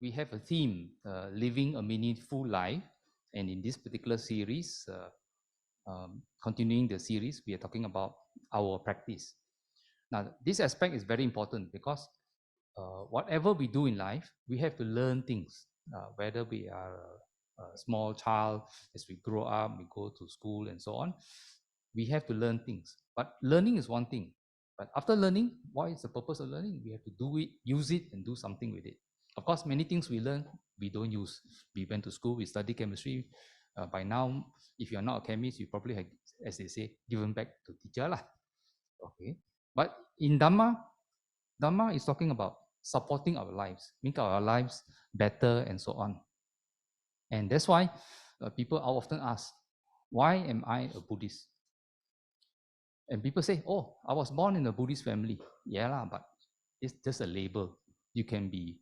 we have a theme, living a meaningful life. And in this particular series, continuing the series, we are talking about our practice. Now, this aspect is very important because whatever we do in life, we have to learn things. Whether we are a small child, as we grow up, we go to school and so on, we have to learn things. But learning is one thing. But after learning, what is the purpose of learning? We have to do it, use it, and do something with it. Of course, many things we learn, we don't use. We went to school, we studied chemistry. By now, if you're not a chemist, you probably have, as they say, given back to teacher lah. Okay. But in Dhamma, Dhamma is talking about supporting our lives, make our lives better and so on. And that's why people are often asked, why am I a Buddhist? And people say, oh, I was born in a Buddhist family. Yeah, lah, but it's just a label. You can be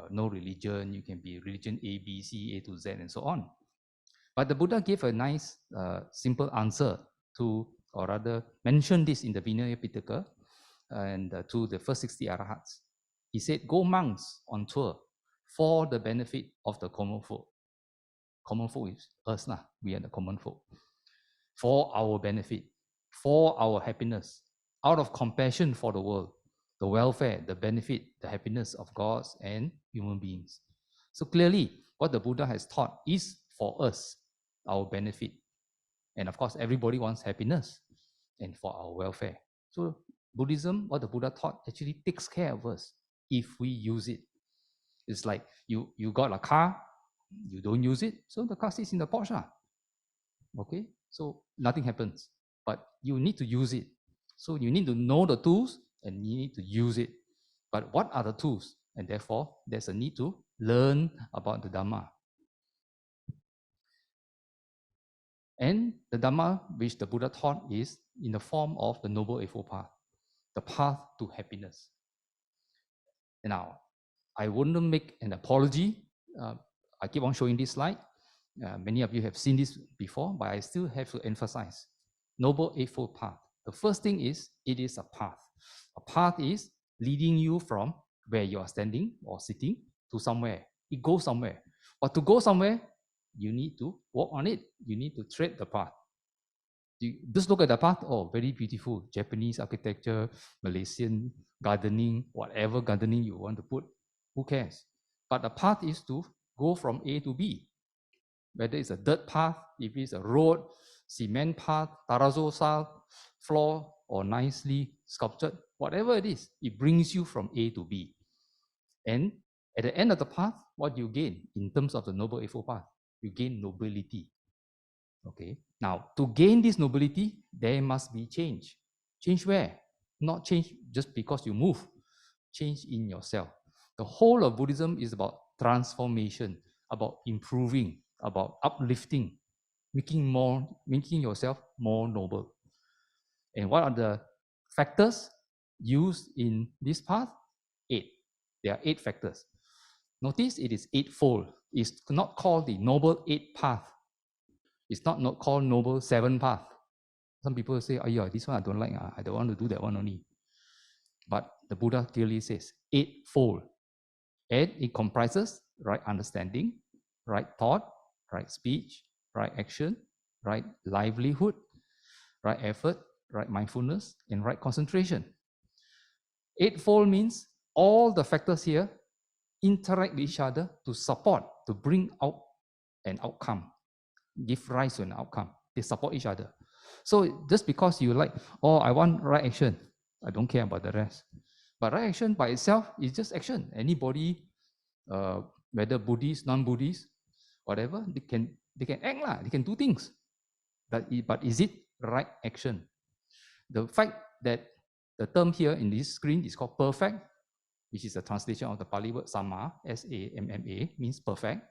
no religion, you can be religion A, B, C, A to Z, and so on. But the Buddha gave a nice, simple answer to, or rather mentioned this in the Vinaya Pitaka, and to the first 60 Arahats. He said, go monks on tour for the benefit of the common folk. Common folk is us, lah. We are the common folk. For our benefit, for our happiness, out of compassion for the world, the welfare, the benefit, the happiness of gods and human beings. So clearly, what the Buddha has taught is for us, our benefit. And of course, everybody wants happiness and for our welfare. So Buddhism, what the Buddha taught, actually takes care of us if we use it. It's like you got a car, you don't use it, so the car sits in the porch. Okay, so nothing happens. But you need to use it. So you need to know the tools and you need to use it. But what are the tools? And therefore, there's a need to learn about the Dhamma. And the Dhamma which the Buddha taught is in the form of the Noble Eightfold Path, the path to happiness. Now, I wouldn't make an apology. I keep on showing this slide. Many of you have seen this before, but I still have to emphasize. Noble Eightfold Path. The first thing is, it is a path. A path is leading you from where you are standing or sitting to somewhere. It goes somewhere. But to go somewhere, you need to walk on it. You need to tread the path. You just look at the path, oh, very beautiful. Japanese architecture, Malaysian gardening, whatever gardening you want to put, who cares? But the path is to go from A to B. Whether it's a dirt path, if it's a road, cement path, tarazo style floor, or nicely sculptured, whatever it is, it brings you from A to B. And at the end of the path, what you gain in terms of the Noble Eightfold Path? You gain nobility. Okay. Now, to gain this nobility, there must be change. Change where? Not change just because you move. Change in yourself. The whole of Buddhism is about transformation, about improving, about uplifting, making yourself more noble. And what are the factors used in this path? 8. There are 8 factors. Notice it is eightfold. It's not called the Noble 8 Path. It's not called Noble 7 Path. Some people say, oh yeah, this one I don't like. I don't want to do that one only. But the Buddha clearly says eightfold. And it comprises right understanding, right thought, right speech, right action, right livelihood, right effort, right mindfulness, and right concentration. Eightfold means all the factors here interact with each other to support, to bring out an outcome, give rise to an outcome. They support each other. So just because you like, oh, I want right action, I don't care about the rest. But right action by itself is just action. Anybody, whether Buddhist, non-Buddhist, whatever, they can act, they can do things. But is it right action? The fact that the term here in this screen is called perfect, which is a translation of the Pali word Samma, S-A-M-M-A, means perfect,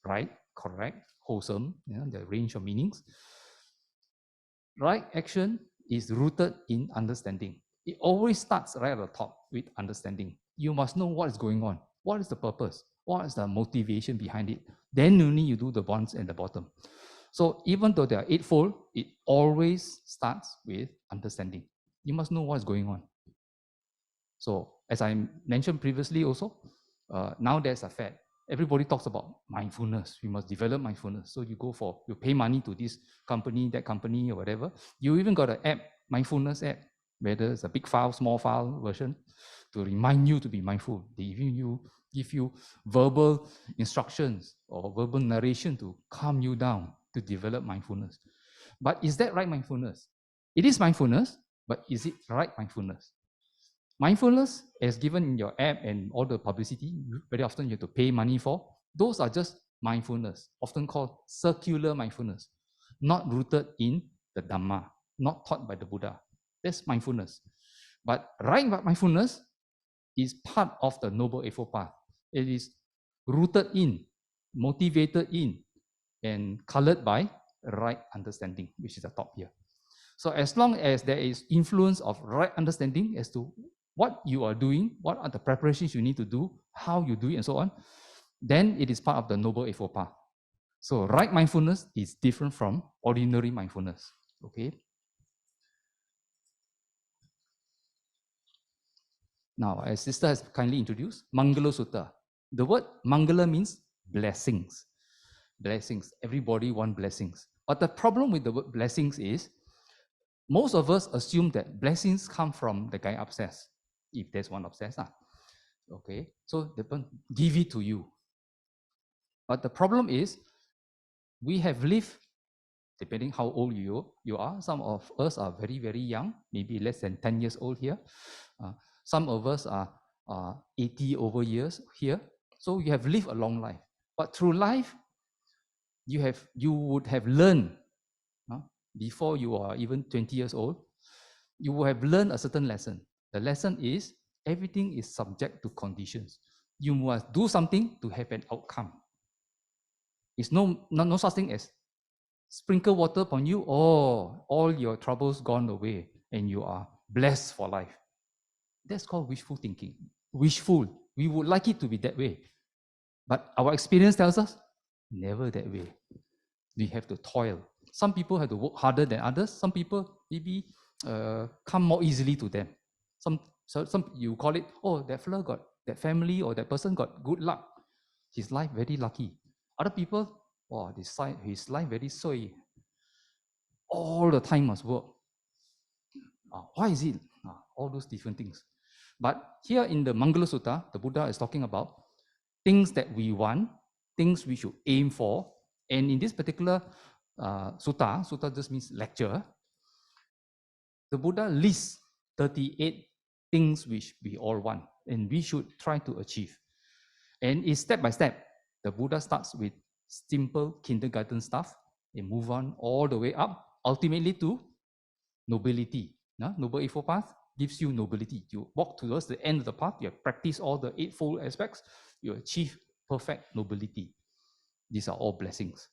right, correct, wholesome, the range of meanings. Right action is rooted in understanding. It always starts right at the top with understanding. You must know what is going on. What is the purpose? What is the motivation behind it? Then only you do the ones at the bottom. So even though there are eightfold, it always starts with understanding. You must know what is going on. So as I mentioned previously also, now there's a fad. everybody talks about mindfulness. We must develop mindfulness. So you pay money to this company, that company, or whatever. You even got an app, mindfulness app, whether it's a big file, small file version, to remind you to be mindful. They even give you verbal instructions or verbal narration to calm you down to develop mindfulness. But is that right mindfulness? It is mindfulness, but is it right mindfulness? Mindfulness, as given in your app and all the publicity, very often you have to pay money for, those are just mindfulness, often called circular mindfulness, not rooted in the Dhamma, not taught by the Buddha. That's mindfulness. But right mindfulness is part of the Noble Eightfold Path. It is rooted in, motivated in, and colored by right understanding, which is the top here. So as long as there is influence of right understanding as to what you are doing, what are the preparations you need to do, how you do it, and so on, then it is part of the Noble Eightfold Path. So right mindfulness is different from ordinary mindfulness. Okay. Now, as sister has kindly introduced, Mangala Sutta. The word Mangala means blessings. Blessings. Everybody wants blessings. But the problem with the word blessings is, most of us assume that blessings come from the guy upstairs, if there's one upstairs. Okay, so they give it to you. But the problem is, we have lived, depending how old you are, some of us are very, very young, maybe less than 10 years old here. Some of us are 80 over years here. So you have lived a long life. But through life, you would have learned, before you are even 20 years old, you will have learned a certain lesson. The lesson is everything is subject to conditions. You must do something to have an outcome. It's no such thing as sprinkle water upon you, all your troubles gone away and you are blessed for life. That's called wishful thinking. Wishful. We would like it to be that way. But our experience tells us, never that way. We have to toil. Some people have to work harder than others. Some people maybe come more easily to them. Some you call it, that fellow got, that family or that person got good luck. His life very lucky. Other people, his life very soy. All the time must work. Why is it? All those different things. But here in the Mangala Sutta, the Buddha is talking about things that we want, things we should aim for. And in this particular sutta just means lecture, the Buddha lists 38 things which we all want and we should try to achieve. And it's step by step. The Buddha starts with simple kindergarten stuff and move on all the way up, ultimately to nobility. Noble Eightfold Path gives you nobility. You walk towards the end of the path, you practice all the eightfold aspects, you achieve perfect nobility. These are all blessings.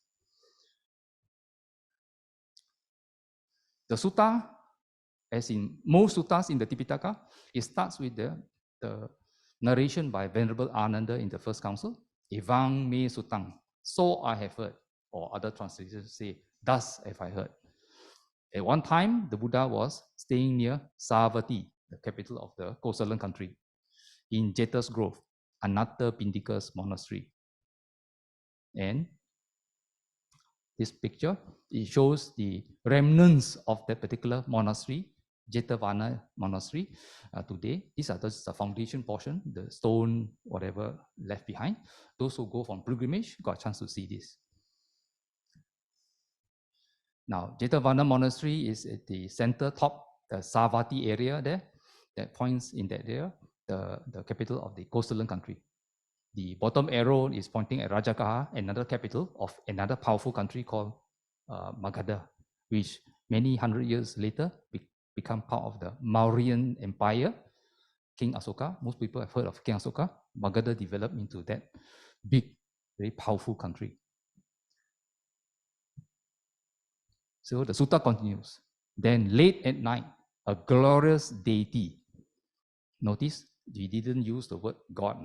The sutta, as in most suttas in the Tipitaka, it starts with the narration by Venerable Ananda in the first council. Evang me sutang, so I have heard. Or other translations say, thus have I heard. At one time, the Buddha was staying near Savatthi, the capital of the Kosalan country, in Jeta's Grove, Anatta Pindika's monastery. And this picture, it shows the remnants of that particular monastery, Jetavana monastery. Today, these are the foundation portion, the stone, whatever left behind. Those who go on pilgrimage got a chance to see this. Now, Jetavana monastery is at the center top, the Savatthi area there, that points in that area, the capital of the Kosalan country. The bottom arrow is pointing at Rajagaha, another capital of another powerful country called Magadha, which many hundred years later become part of the Mauryan Empire. King Asoka, most people have heard of King Asoka. Magadha developed into that big, very powerful country. So the sutta continues. Then late at night, a glorious deity. Notice we didn't use the word God,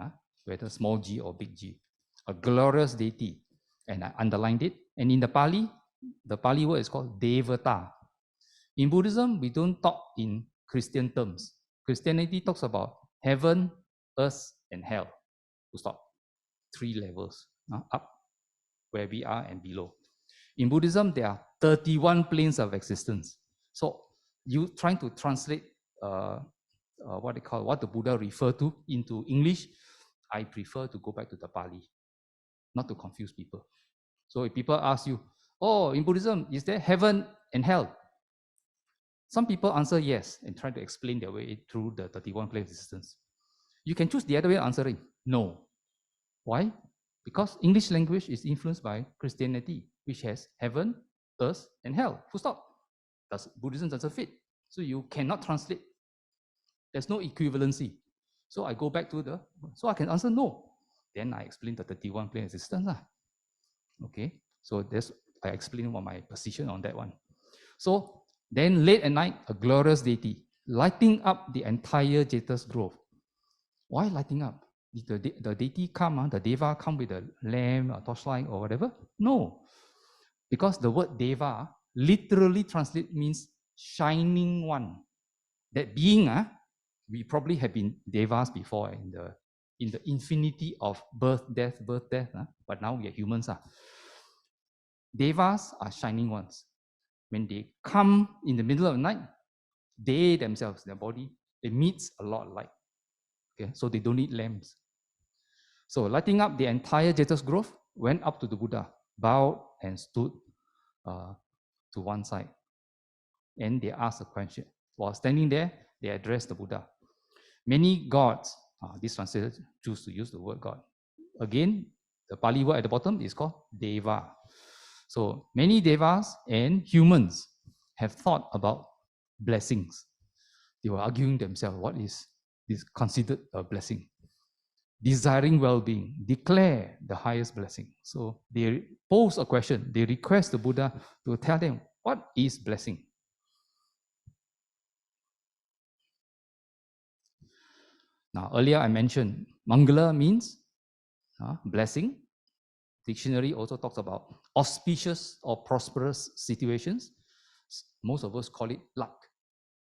whether small g or big G. A glorious deity. And I underlined it. And in the Pali word is called Devata. In Buddhism, we don't talk in Christian terms. Christianity talks about heaven, earth, and hell. To stop. 3 levels, up where we are and below. In Buddhism, there are 31 planes of existence. So you trying to translate what the Buddha referred to into English, I prefer to go back to the Pali, not to confuse people. So if people ask you, oh, in Buddhism, is there heaven and hell? Some people answer yes and try to explain their way through the 31 planes of existence. You can choose the other way of answering, no. Why? Because English language is influenced by Christianity, which has heaven, earth, and hell. Full stop. Buddhism doesn't fit. So you cannot translate. There's no equivalency. So I go back to so I can answer no. Then I explain the 31 plane existence. Okay, so I explain what my position on that one. So then late at night, a glorious deity, lighting up the entire Jeta's grove. Why lighting up? Did the deity come, the deva come with a lamp, a torchlight, or whatever? No. Because the word deva literally translate means shining one. That being, we probably have been devas before in the infinity of birth, death, but now we are humans. Devas are shining ones. When they come in the middle of the night, they themselves, their body, emits a lot of light. Okay, so they don't need lamps. So lighting up the entire Jeta's grove, went up to the Buddha, bowed and stood to one side. And they asked a question. While standing there, they addressed the Buddha. Many gods, this translator choose to use the word God. Again, the Pali word at the bottom is called Deva. So many Devas and humans have thought about blessings. They were arguing themselves, what is considered a blessing? Desiring well-being, declare the highest blessing. So they pose a question. They request the Buddha to tell them, what is blessing? Now, earlier I mentioned Mangala means blessing. Dictionary also talks about auspicious or prosperous situations. Most of us call it luck.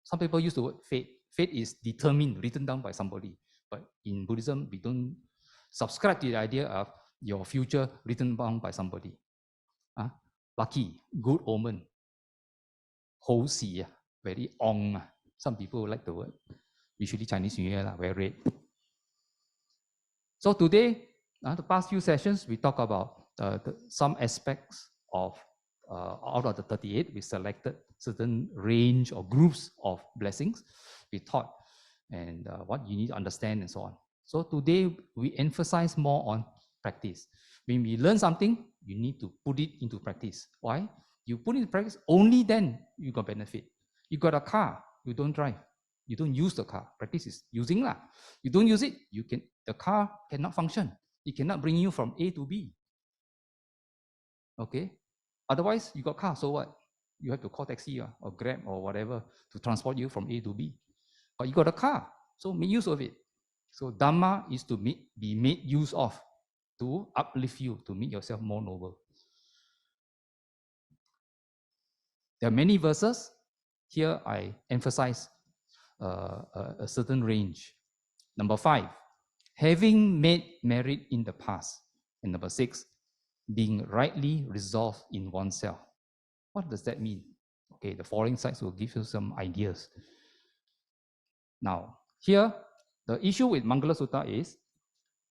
Some people use the word fate. Fate is determined, written down by somebody. But in Buddhism, we don't subscribe to the idea of your future written down by somebody. Lucky, good omen. Ho si, very ong. Some people like the word. Usually Chinese New Year, very red. So today, the past few sessions, we talk about some aspects of, out of the 38, we selected certain range or groups of blessings we taught and what you need to understand and so on. So today, we emphasize more on practice. When we learn something, you need to put it into practice. Why? You put it into practice, only then you got benefit. You got a car, you don't drive. You don't use the car. Practice is using lah. You don't use it, the car cannot function. It cannot bring you from A to B. Okay? Otherwise, you got car, so what? You have to call taxi or Grab or whatever to transport you from A to B. But you got a car, so make use of it. So Dhamma is to be made use of, to uplift you, to make yourself more noble. There are many verses. Here I emphasize a certain range. Number 5, having made merit in the past. And number 6, being rightly resolved in oneself. What does that mean? Okay, the following slides will give you some ideas. Now, here, the issue with Mangala Sutta is,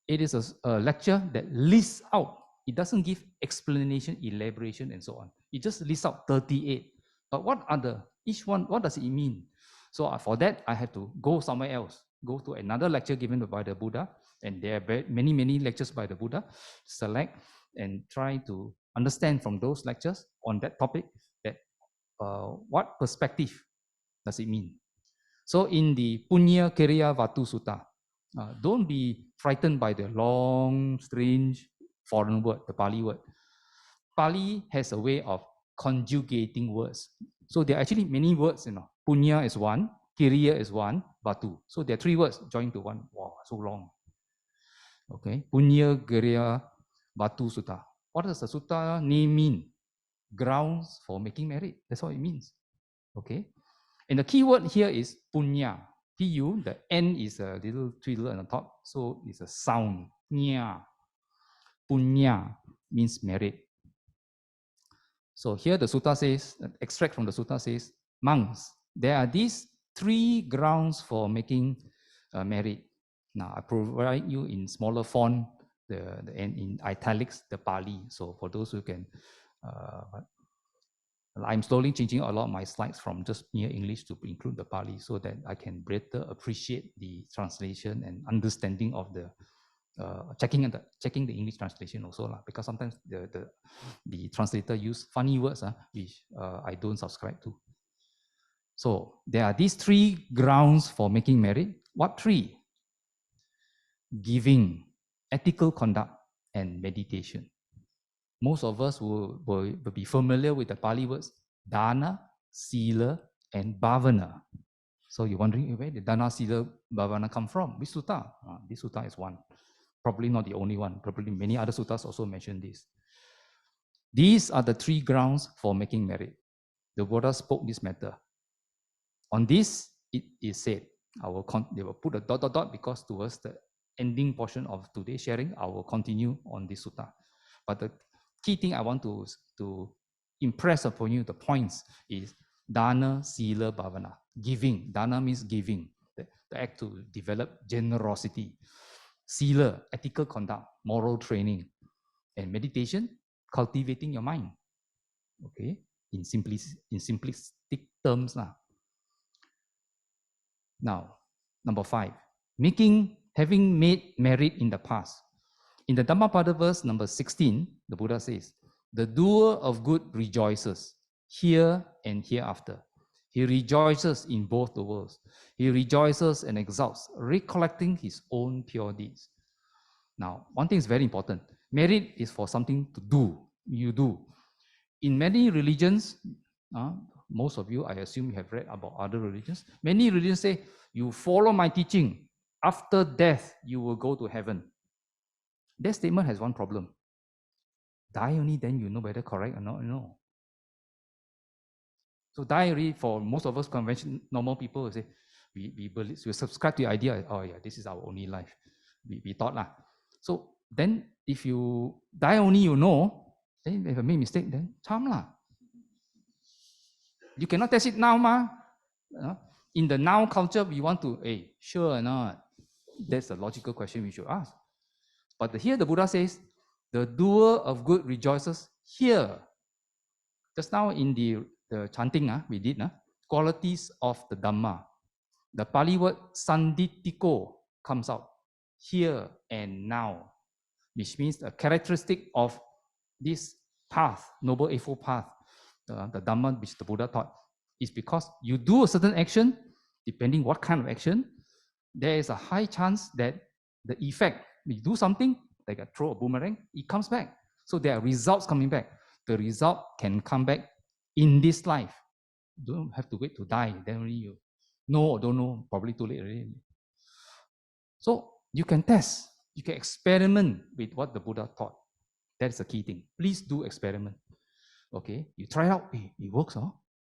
it is a lecture that lists out. It doesn't give explanation, elaboration, and so on. It just lists out 38. But what are each one, what does it mean? So for that, I have to go somewhere else, go to another lecture given by the Buddha, and there are many, many lectures by the Buddha, select and try to understand from those lectures on that topic that what perspective does it mean. So in the Punya Keriya Vatu Sutta, don't be frightened by the long, strange foreign word, the Pali word. Pali has a way of conjugating words. So there are actually many words, Punya is one, Kiriya is one, Vatu. So there are 3 words joined to one. Wow, so long. Okay, Punya Keriya Vatu Sutta. What does the sutta name mean? Grounds for making merit. That's what it means. Okay, and the key word here is punya. Pu, the N is a little twiddle on the top, so it's a sound. Nya. punya means merit. So here the sutta says, extract from the sutta says, monks, there are these 3 grounds for making merit. Now I provide you in smaller font, and in italics, the Pali. So for those who can, I'm slowly changing a lot of my slides from just mere English to include the Pali so that I can better appreciate the translation and understanding of the checking the English translation also lah, because sometimes the translator use funny words which I don't subscribe to. So there are these 3 grounds for making merit. What 3? Giving, ethical conduct, and meditation. Most of us will be familiar with the Pali words dana, sila, and bhavana. So you're wondering where did dana, sila, bhavana come from? Which sutta? This sutta is one. Probably not the only one. Probably many other suttas also mention this. These are the 3 grounds for making merit. The Buddha spoke this matter. On this, it is said, they will put a ... because towards the ending portion of today's sharing, I will continue on this sutta. But the key thing I want to impress upon you, the points, is dana, sila, bhavana. Giving. Dana means giving, the act to develop generosity. Sila, ethical conduct, moral training. And meditation, cultivating your mind. Okay, in simplistic terms. Now, number 5, having made merit in the past. In the Dhammapada verse number 16, the Buddha says, the doer of good rejoices here and hereafter. He rejoices in both the worlds. He rejoices and exalts, recollecting his own pure deeds. Now, one thing is very important. Merit is for something to do. You do. In many religions, most of you, I assume you have read about other religions. Many religions say, you follow my teaching. After death, you will go to heaven. That statement has one problem. Die only, then you know whether correct or not. No. So die already, for most of us normal people will say, we subscribe to the idea, oh yeah, this is our only life. We thought lah. So then if you die only, you know, then if you make mistake, then charm lah. You cannot test it now, ma. In the now culture, we want to, hey, sure or not? That's a logical question we should ask. But here the Buddha says, the doer of good rejoices here. Just now in the chanting we did, qualities of the Dhamma. The Pali word sanditiko comes out, here and now, which means a characteristic of this path, Noble Eightfold Path, the Dhamma which the Buddha taught, is because you do a certain action, depending what kind of action, there is a high chance that the effect, when you do something, like a throw a boomerang, it comes back. So there are results coming back. The result can come back in this life. You don't have to wait to die, then only you know or don't know, probably too late already. So you can test, you can experiment with what the Buddha taught. That's the key thing. Please do experiment. Okay, you try out, it works,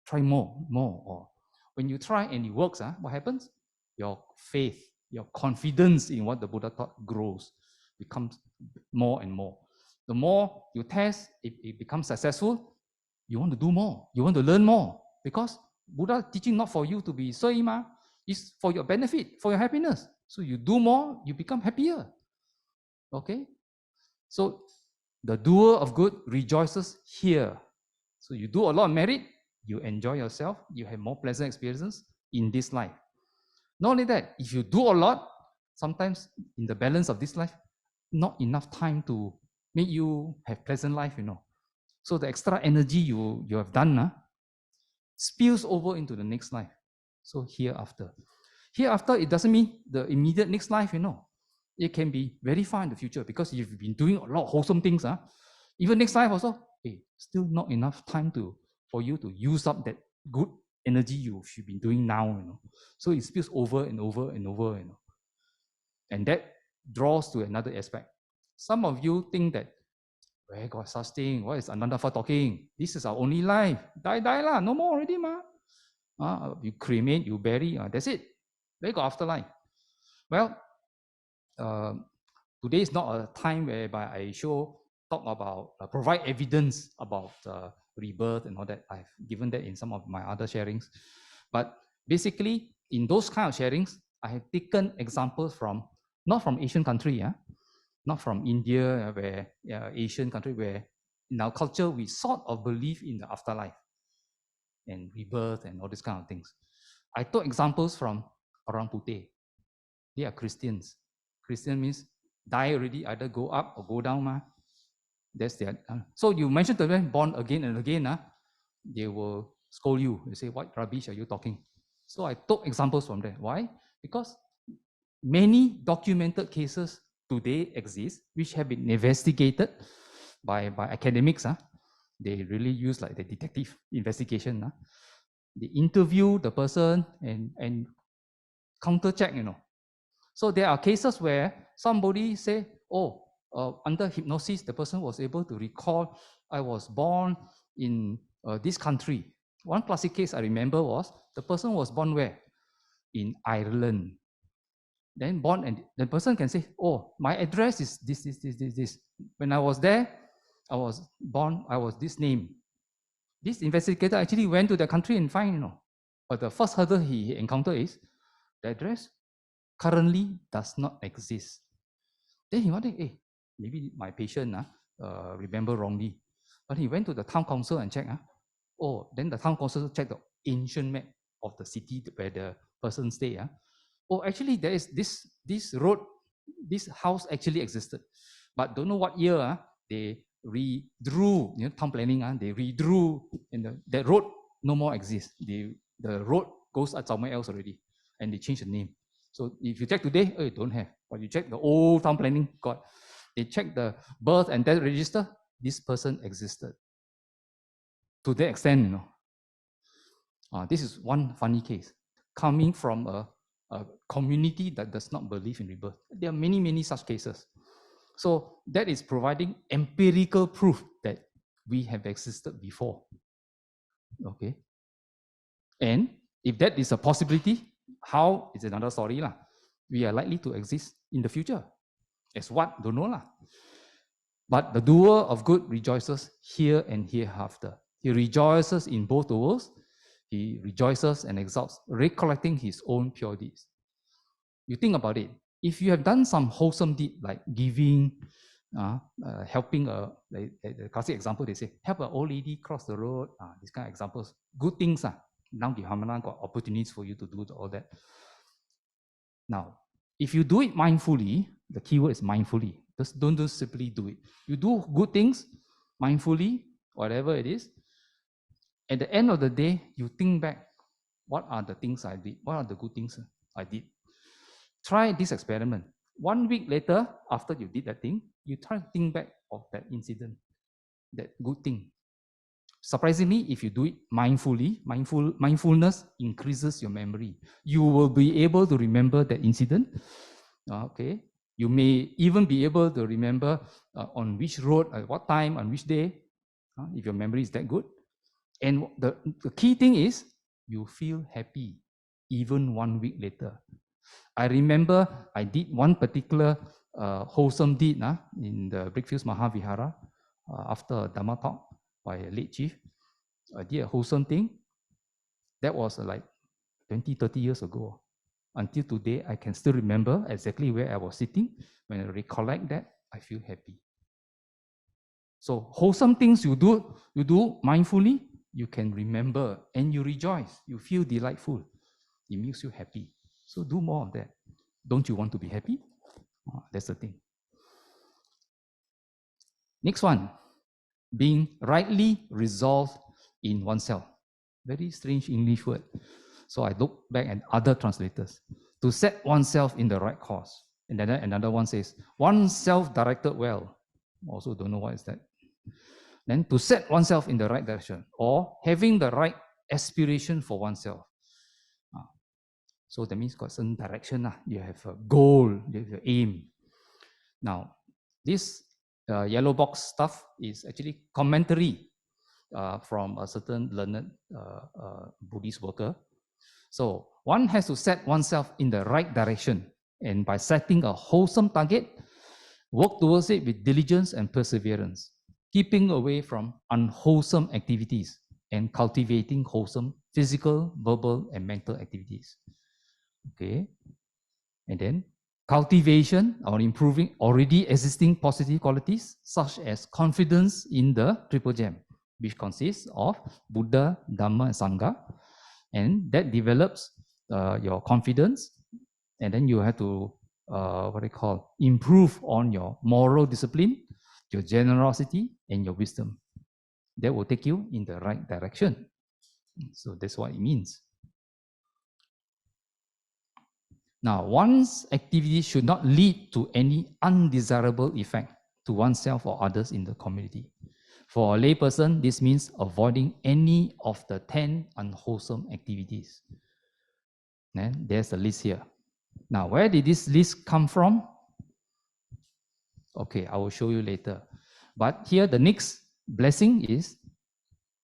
try more. Or when you try and it works, what happens? Your faith, your confidence in what the Buddha taught grows, becomes more and more. The more you test, it becomes successful, you want to do more, you want to learn more, because Buddha teaching not for you to be sui ma, it's for your benefit, for your happiness. So you do more, you become happier. Okay? So the doer of good rejoices here. So you do a lot of merit, you enjoy yourself, you have more pleasant experiences in this life. Not only that, if you do a lot, sometimes in the balance of this life, not enough time to make you have pleasant life, So the extra energy you have done spills over into the next life. So hereafter. Hereafter, it doesn't mean the immediate next life, It can be very far in the future because you've been doing a lot of wholesome things. Even next life also, still not enough time for you to use up that good energy you've been doing now. So it spills over and over and over. And that draws to another aspect. Some of you think that, where got such thing? What is Ananda for talking? This is our only life. Die lah, no more already, ma. You cremate, you bury, that's it. Where got afterlife? Well, to today is not a time whereby I talk about, provide evidence about rebirth and all that. I've given that in some of my other sharings. But basically, in those kind of sharings, I have taken examples from, not from Asian country, not from India, where Asian country, where in our culture, we sort of believe in the afterlife and rebirth and all these kind of things. I took examples from Orang Putih. They are Christians. Christian means die already, either go up or go down. That's their. So you mentioned to them born again and again, they will scold you. They say, what rubbish are you talking? So I took examples from there. Why? Because many documented cases today exist, which have been investigated by academics. They really use like the detective investigation. They interview the person and counter check, So there are cases where somebody say, oh, under hypnosis, the person was able to recall, I was born in this country. One classic case I remember was, the person was born where? In Ireland. Then born, and the person can say, oh, my address is this. When I was there, I was born, I was this name. This investigator actually went to the country and find, But the first hurdle he encountered is, the address currently does not exist. Then he wanted, hey, maybe my patient remember wrongly. But he went to the town council and checked. Oh, then the town council checked the ancient map of the city where the person stayed. Oh, actually, there is this road, this house actually existed. But don't know what year they redrew, town planning, they redrew, and the road no more exists. The road goes somewhere else already, and they changed the name. So if you check today, don't have. But you check the old town planning, got. They check the birth and death register, this person existed. To that extent, this is one funny case coming from a community that does not believe in rebirth. There are many, many such cases. So that is providing empirical proof that we have existed before. Okay. And if that is a possibility, how is another story lah. We are likely to exist in the future. As what? Don't know lah. But the doer of good rejoices here and hereafter. He rejoices in both the worlds. He rejoices and exalts, recollecting his own pure deeds. You think about it. If you have done some wholesome deed like giving, helping, like the classic example, they say, help an old lady cross the road, these kind of examples, good things. Now the Hamana got opportunities for you to do all that. Now, if you do it mindfully, the keyword is mindfully. Just don't simply do it. You do good things mindfully, whatever it is. At the end of the day, you think back, what are the things I did? What are the good things I did? Try this experiment. 1 week later, after you did that thing, you try to think back of that incident, that good thing. Surprisingly, if you do it mindfully, mindfulness increases your memory. You will be able to remember that incident. Okay. You may even be able to remember on which road, at what time, on which day, if your memory is that good. And the key thing is, you feel happy even 1 week later. I remember I did one particular wholesome deed in the Brickfields Mahavihara after a Dhamma talk by a late chief. I did a wholesome thing. That was like 20, 30 years ago. Until today, I can still remember exactly where I was sitting. When I recollect that, I feel happy. So wholesome things you do mindfully, you can remember and you rejoice. You feel delightful. It makes you happy. So do more of that. Don't you want to be happy? That's the thing. Next one, being rightly resolved in oneself. Very strange English word. So I look back at other translators. To set oneself in the right course. And then another one says, oneself directed well. Also don't know what is that. Then to set oneself in the right direction, or having the right aspiration for oneself. So that means got certain direction. You have a goal, you have an aim. Now, this yellow box stuff is actually commentary from a certain learned Buddhist worker. So one has to set oneself in the right direction. And by setting a wholesome target, Work towards it with diligence and perseverance, keeping away from unwholesome activities and cultivating wholesome physical, verbal, and mental activities. Okay. And then cultivation or improving already existing positive qualities, such as confidence in the Triple Gem, which consists of Buddha, Dhamma, and Sangha. And that develops your confidence. And then you have to, improve on your moral discipline, your generosity, and your wisdom. That will take you in the right direction. So that's what it means. Now, one's activity should not lead to any undesirable effect to oneself or others in the community. For a layperson, this means avoiding any of the 10 unwholesome activities. And there's a list here. Now, where did this list come from? Okay, I will show you later. But here, the next blessing is,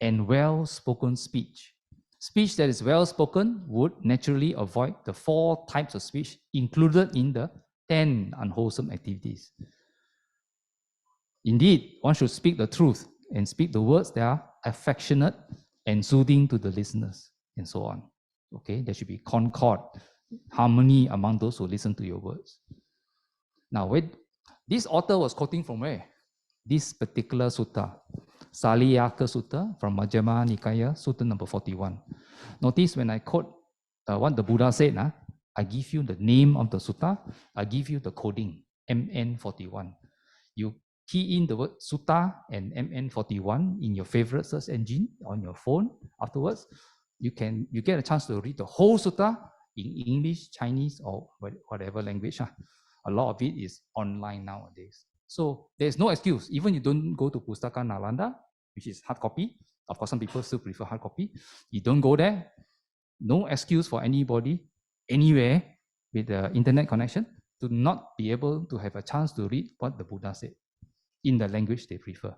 and well-spoken speech. Speech that is well-spoken would naturally avoid the 4 types of speech included in the 10 unwholesome activities. Indeed, one should speak the truth and speak the words that are affectionate and soothing to the listeners, and so on. Okay, there should be concord, harmony among those who listen to your words. Now, this author was quoting from where? This particular sutta, Saliyaka Sutta from Majjhima Nikaya, Sutta number 41. Notice when I quote what the Buddha said, I give you the name of the sutta, I give you the coding, MN41. You key in the word sutta and MN41 in your favorite search engine on your phone. Afterwards, you get a chance to read the whole sutta in English, Chinese, or whatever language. A lot of it is online nowadays. So there's no excuse. Even you don't go to Pustaka Nalanda, which is hard copy. Of course, some people still prefer hard copy. You don't go there. No excuse for anybody anywhere with the internet connection to not be able to have a chance to read what the Buddha said in the language they prefer.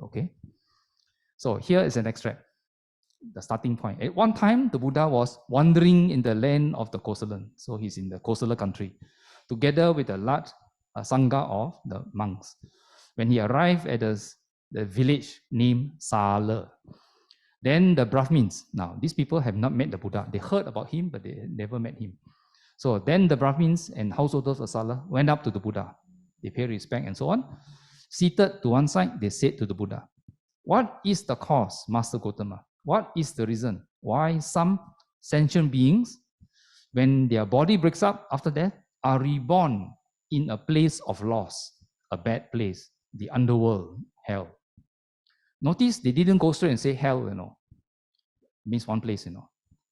Okay. So here is an extract, the starting point. At one time, the Buddha was wandering in the land of the Kosalan. So he's in the Kosala country, together with a large Sangha of the monks. When he arrived at the village named Sala, then the Brahmins, now these people have not met the Buddha. They heard about him, but they never met him. So then the Brahmins and householders of Sala went up to the Buddha. They paid respect and so on. Seated to one side, they said to the Buddha, "What is the cause, Master Gautama? What is the reason why some sentient beings, when their body breaks up after death, are reborn in a place of loss, a bad place, the underworld, hell?" Notice they didn't go straight and say hell, it means one place,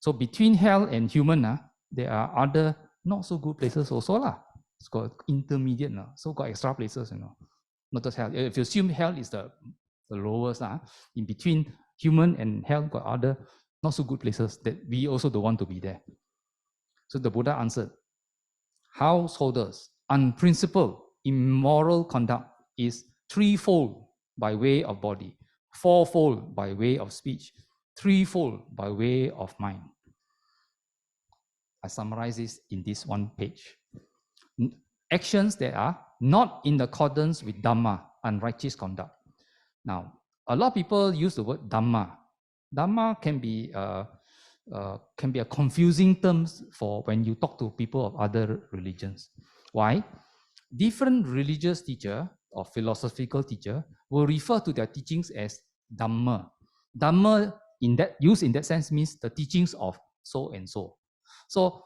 So between hell and human, there are other not so good places also lah. It's called intermediate, so got extra places, Not just hell. If you assume hell is the lowest, in between human and hell got other not so good places that we also don't want to be there. So the Buddha answered, householders, unprincipled, immoral conduct is threefold by way of body, fourfold by way of speech, threefold by way of mind. I summarize this in this one page. Actions that are not in accordance with Dhamma, unrighteous conduct. Now, a lot of people use the word Dhamma. Dhamma can be a confusing term for when you talk to people of other religions. Why? Different religious teacher or philosophical teacher will refer to their teachings as Dhamma. Dhamma in that sense means the teachings of so and so. So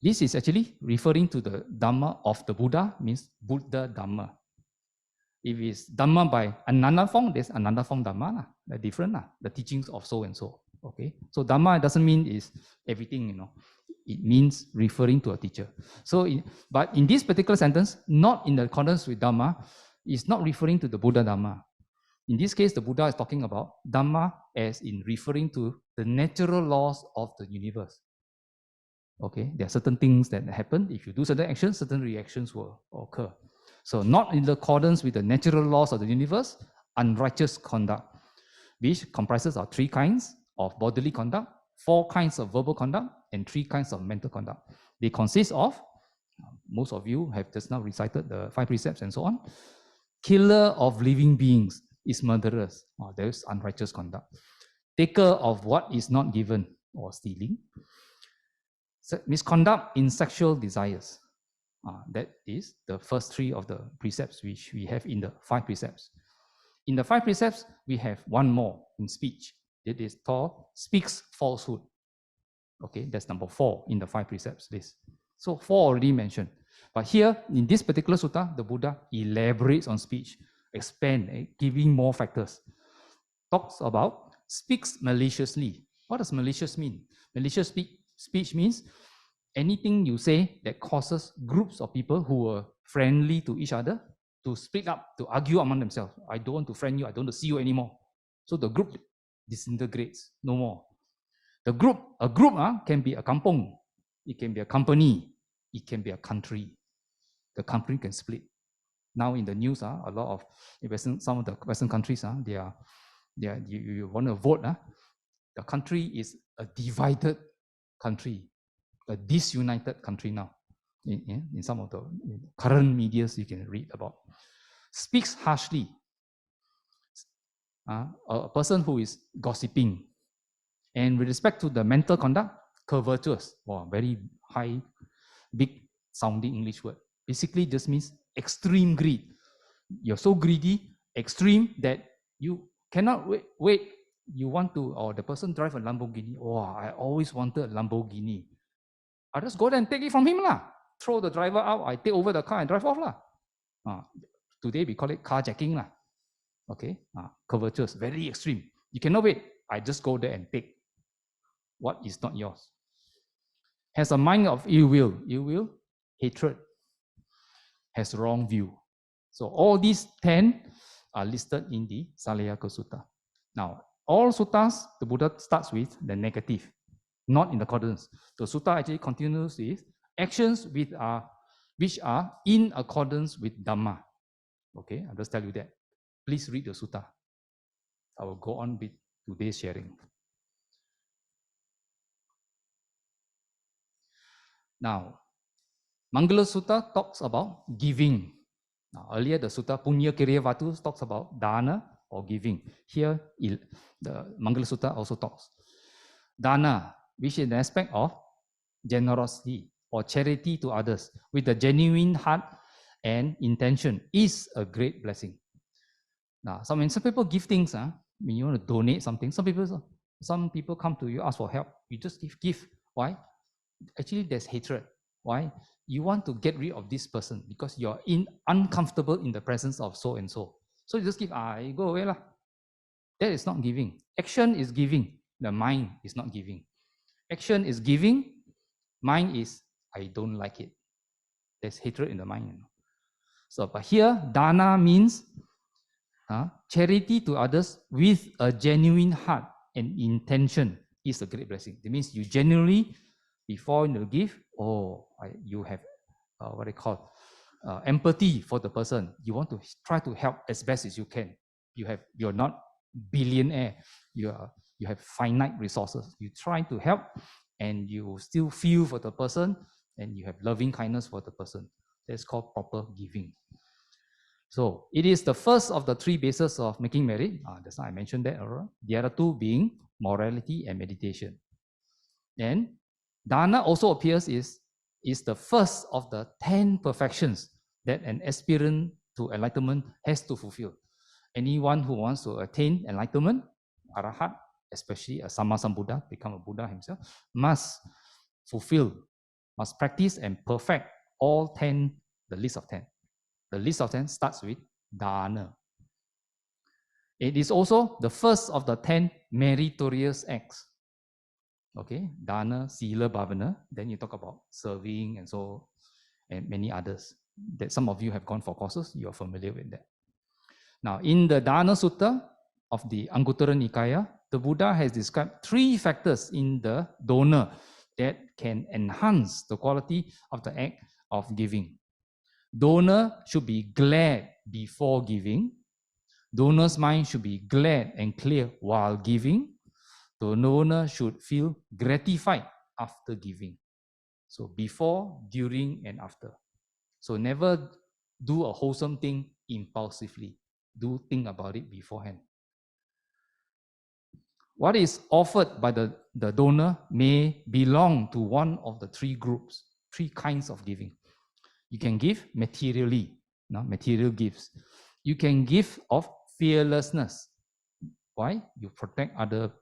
this is actually referring to the Dhamma of the Buddha, means Buddha Dhamma. If it's Dhamma by Ananda Fong, there's Ananda Fong Dhamma, they're different, the teachings of so and so. Okay, so Dhamma doesn't mean is everything, It means referring to a teacher. So, but in this particular sentence, not in accordance with Dhamma, is not referring to the Buddha Dhamma. In this case, the Buddha is talking about Dhamma as in referring to the natural laws of the universe. Okay, there are certain things that happen. If you do certain actions, certain reactions will occur. So not in accordance with the natural laws of the universe, unrighteous conduct, which comprises of 3 kinds of bodily conduct, 4 kinds of verbal conduct, and 3 kinds of mental conduct. They consist of most of you have just now recited the 5 precepts and so on. Killer of living beings is murderers. There's unrighteous conduct. Taker of what is not given, or stealing. Misconduct in sexual desires. That is the first 3 of the precepts which we have in the 5 precepts. In the 5 precepts, we have one more in speech. It is called speaks falsehood. Okay, that's number 4 in the 5 precepts list. So 4 already mentioned. But here, in this particular sutta, the Buddha elaborates on speech, expand, giving more factors. Talks about speaks maliciously. What does malicious mean? Malicious speech means anything you say that causes groups of people who are friendly to each other to split up, to argue among themselves. I don't want to friend you, I don't want to see you anymore. So the group disintegrates, no more. A group can be a kampong, it can be a company, it can be a country. The country can split. Now in the news, a lot of some of the Western countries, you want to vote, the country is a divided country, a disunited country now. In some of the current medias you can read about. Speaks harshly. A person who is gossiping. And with respect to the mental conduct, covetous. Wow, very high, big sounding English word. Basically just means extreme greed. You're so greedy, extreme, that you cannot wait. You want to, or the person drive a Lamborghini. Oh, I always wanted a Lamborghini. I just go there and take it from him lah. Throw the driver out, I take over the car and drive off lah. Today we call it carjacking lah. Okay, covetous, very extreme. You cannot wait. I just go there and take what is not yours. Has a mind of ill will, hatred, has wrong view. So all these 10 are listed in the Salayaka Sutta. Now, all suttas, the Buddha starts with the negative, not in accordance. The sutta actually continues with actions which are in accordance with Dhamma. Okay, I'll just tell you that. Please read the sutta. I will go on with today's sharing. Now, Mangala Sutta talks about giving. Now, earlier the Sutta Punya Kiriya Vatu talks about dana or giving. Here, the Mangala Sutta also talks. Dana, which is an aspect of generosity or charity to others with a genuine heart and intention, is a great blessing. Now, when some people give things, when you want to donate something, some people come to you, ask for help. You just give. Why? Actually, there's hatred. Why? You want to get rid of this person because you're uncomfortable in the presence of so and so. So you just give, you go away lah. That is not giving. Action is giving. The mind is not giving. Action is giving. Mind is, I don't like it. There's hatred in the mind. So, but here, dana means charity to others with a genuine heart and intention is a great blessing. It means you genuinely, before you give, you have what they call empathy for the person. You want to try to help as best as you can. You're not billionaire. You have finite resources. You try to help, and you still feel for the person, and you have loving kindness for the person. That's called proper giving. So it is the first of the 3 bases of making merit. That's why I mentioned that earlier. The other 2 being morality and meditation. And dana also appears is the first of the 10 perfections that an aspirant to enlightenment has to fulfill. Anyone who wants to attain enlightenment, arahat, especially a Sammasambuddha, become a Buddha himself, must practice and perfect all 10, the list of 10. The list of 10 starts with dana. It is also the first of the 10 meritorious acts. Okay, dana, sila, bhavana. Then you talk about serving and many others. That some of you have gone for courses, you are familiar with that. Now, in the Dana Sutta of the Anguttara Nikaya, the Buddha has described 3 factors in the donor that can enhance the quality of the act of giving. Donor should be glad before giving. Donor's mind should be glad and clear while giving. The donor should feel gratified after giving. So before, during, and after. So never do a wholesome thing impulsively. Do think about it beforehand. What is offered by the donor may belong to one of the three groups, three kinds of giving. You can give materially, material gifts. You can give of fearlessness. Why? You protect other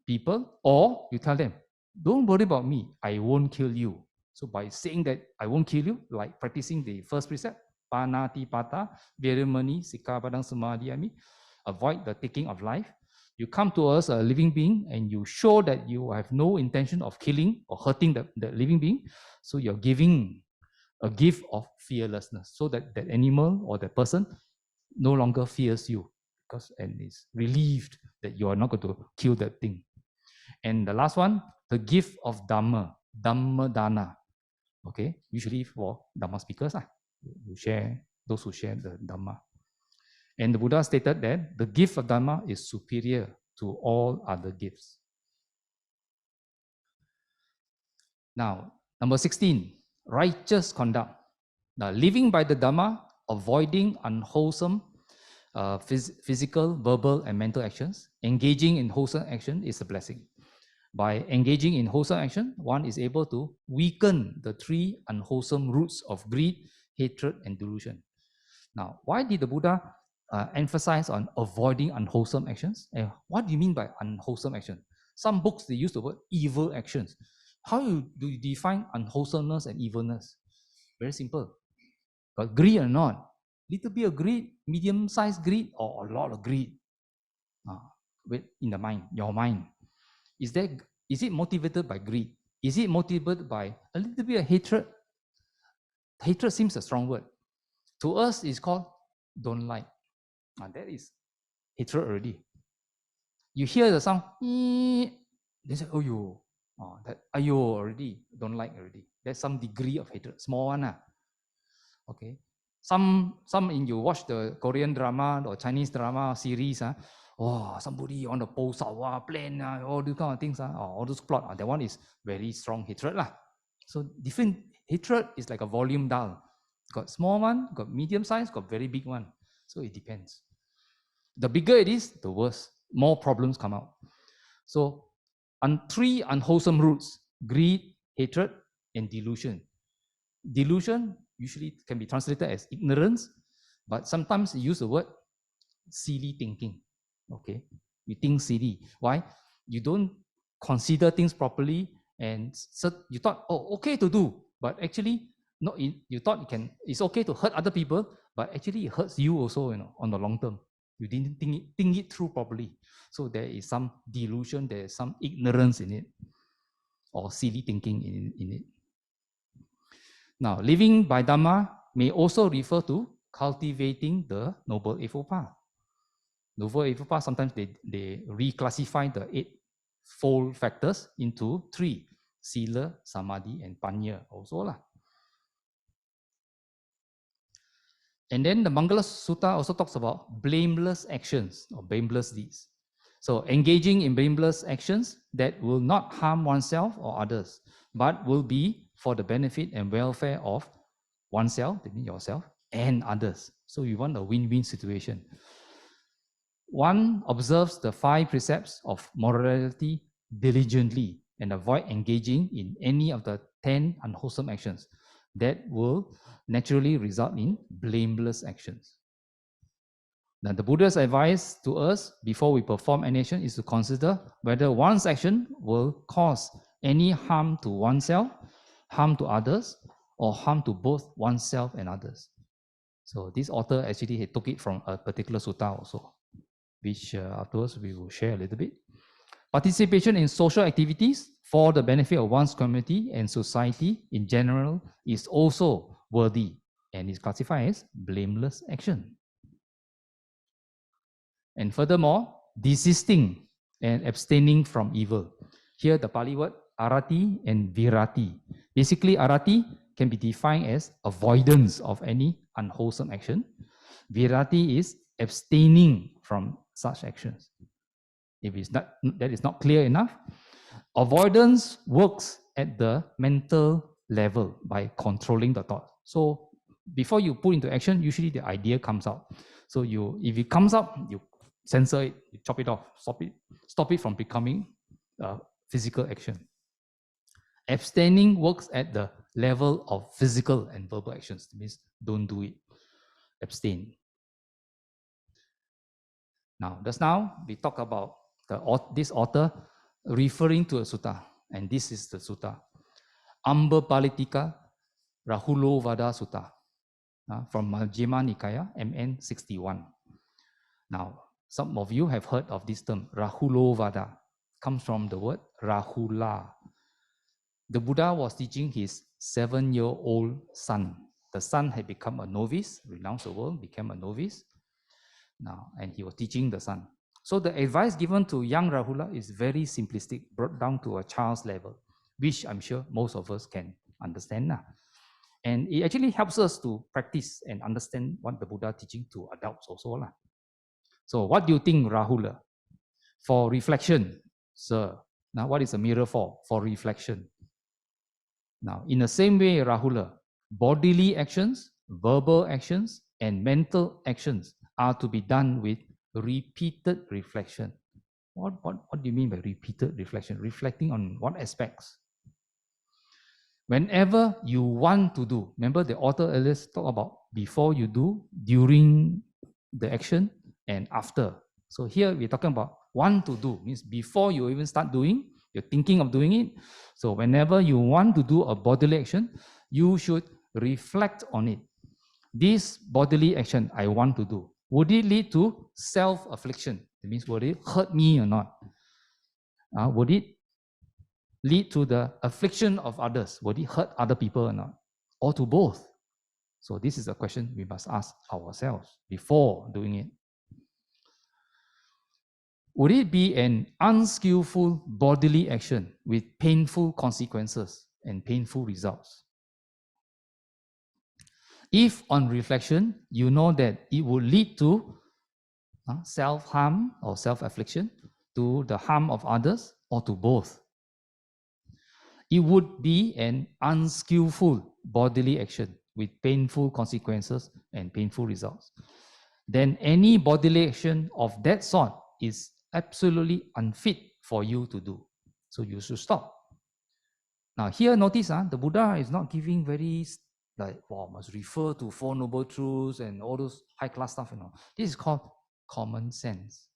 people, or you tell them, don't worry about me, I won't kill you. So by saying that I won't kill you, like practicing the first precept, panati pata, veramani, sikapadang samadhiyami, avoid the taking of life. You come to us, a living being, and you show that you have no intention of killing or hurting the living being. So you're giving a gift of fearlessness, so that that animal or that person no longer fears you, because and is relieved that you are not going to kill that thing. And the last one, the gift of Dhamma, Dhamma Dana. Okay, usually for Dhamma speakers, who share, those who share the Dhamma. And the Buddha stated that the gift of Dhamma is superior to all other gifts. Now, number 16, righteous conduct. Now, living by the Dhamma, avoiding unwholesome physical, verbal, and mental actions, engaging in wholesome action is a blessing. By engaging in wholesome action, one is able to weaken the three unwholesome roots of greed, hatred, and delusion. Now, why did the Buddha emphasize on avoiding unwholesome actions? And what do you mean by unwholesome action? Some books, they use the word evil actions. How do you define unwholesomeness and evilness? Very simple. But greed or not? Little bit of greed, medium-sized greed, or a lot of greed in the mind, your mind. Is it motivated by greed? Is it motivated by a little bit of hatred? Hatred seems a strong word. To us, it's called don't like. That is hatred already. You hear the sound, they say, oh, you, that ayo already, don't like already. There's some degree of hatred, small one. Okay. Some in you watch the Korean drama or Chinese drama series, somebody on the post out, plan, all these kind of things, all those plot, that one is very strong hatred. So different hatred is like a volume dial. Got small one, got medium size, got very big one. So it depends. The bigger it is, the worse. More problems come out. So three unwholesome roots: greed, hatred, and delusion. Delusion usually can be translated as ignorance, but sometimes you use the word silly thinking. Okay, you think silly. Why? You don't consider things properly, and so you thought, okay to do, but actually, you thought it's okay to hurt other people, but actually it hurts you also, on the long term. You didn't think it through properly. So there is some delusion, there is some ignorance in it, or silly thinking in it. Now, living by Dhamma may also refer to cultivating the Noble Eightfold Path. Noble Eightfold Path, sometimes they reclassify the eightfold factors into three: Sila, Samadhi, and Panya also. And then the Mangala Sutta also talks about blameless actions or blameless deeds. So engaging in blameless actions that will not harm oneself or others, but will be for the benefit and welfare of oneself, that means yourself, and others. So you want a win-win situation. One observes the 5 precepts of morality diligently and avoid engaging in any of the 10 unwholesome actions that will naturally result in blameless actions. Now, the Buddha's advice to us before we perform any action is to consider whether one's action will cause any harm to oneself, harm to others, or harm to both oneself and others. So this author actually took it from a particular sutta also, which afterwards we will share a little bit. Participation in social activities for the benefit of one's community and society in general is also worthy and is classified as blameless action. And furthermore, desisting and abstaining from evil. Here the Pali word arati and virati. Basically, arati can be defined as avoidance of any unwholesome action. Virati is abstaining from such actions. If that is not clear enough, avoidance works at the mental level by controlling the thought. So before you put into action, usually the idea comes out. So if it comes up, you censor it, you chop it off, stop it from becoming physical action. Abstaining works at the level of physical and verbal actions. It means don't do it. Abstain. Now, just now we talk about this author referring to a sutta, and this is the sutta, Amba Palitika Rahulovada Sutta, from Majjhima Nikaya, MN 61. Now, some of you have heard of this term, Rahulovada, comes from the word Rahula. The Buddha was teaching his 7-year-old son. The son had become a novice, renounced the world, became a novice. Now, and he was teaching the son. So the advice given to young Rahula is very simplistic, brought down to a child's level, which I'm sure most of us can understand now. And it actually helps us to practice and understand what the Buddha teaching to adults also. So what do you think, Rahula? For reflection, sir. Now, what is a mirror for? For reflection. Now, in the same way, Rahula, bodily actions, verbal actions, and mental actions are to be done with repeated reflection. What do you mean by repeated reflection? Reflecting on what aspects? Whenever you want to do, remember the author earlier talked about before you do, during the action, and after. So here we're talking about want to do, means before you even start doing, you're thinking of doing it. So whenever you want to do a bodily action, you should reflect on it. This bodily action I want to do, would it lead to self-affliction? It means, would it hurt me or not? Would it lead to the affliction of others? Would it hurt other people or not? Or to both? So this is a question we must ask ourselves before doing it. Would it be an unskillful bodily action with painful consequences and painful results? If on reflection, you know that it will lead to self-harm or self-affliction, to the harm of others, or to both, it would be an unskillful bodily action with painful consequences and painful results. Then any bodily action of that sort is absolutely unfit for you to do. So you should stop. Now here, notice the Buddha is not giving very must refer to Four Noble Truths and all those high-class stuff. This is called common sense.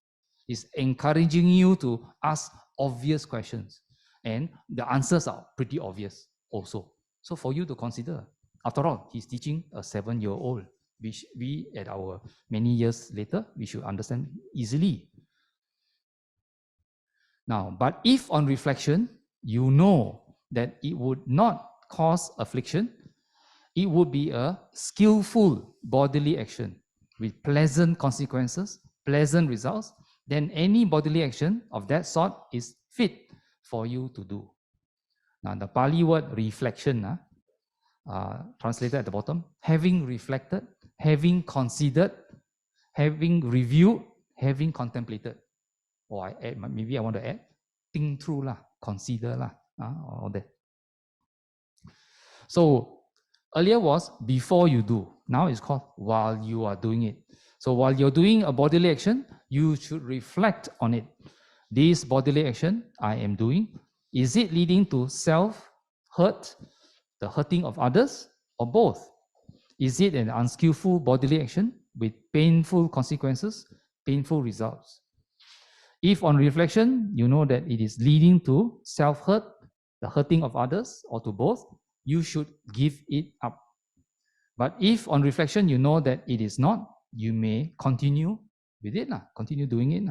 It's encouraging you to ask obvious questions. And the answers are pretty obvious also. So for you to consider, after all, he's teaching a 7-year-old, which we, at our many years later, we should understand easily. Now, but if on reflection, you know that it would not cause affliction, it would be a skillful bodily action with pleasant consequences, pleasant results, then any bodily action of that sort is fit for you to do. Now, the Pali word reflection, translated at the bottom, having reflected, having considered, having reviewed, having contemplated. Or maybe I want to add, think through, consider, all that. So earlier was before you do. Now it's called while you are doing it. So while you're doing a bodily action, you should reflect on it. This bodily action I am doing, is it leading to self-hurt, the hurting of others, or both? Is it an unskillful bodily action with painful consequences, painful results? If on reflection, you know that it is leading to self-hurt, the hurting of others, or to both, you should give it up. But if on reflection, you know that it is not, you may continue with it, continue doing it.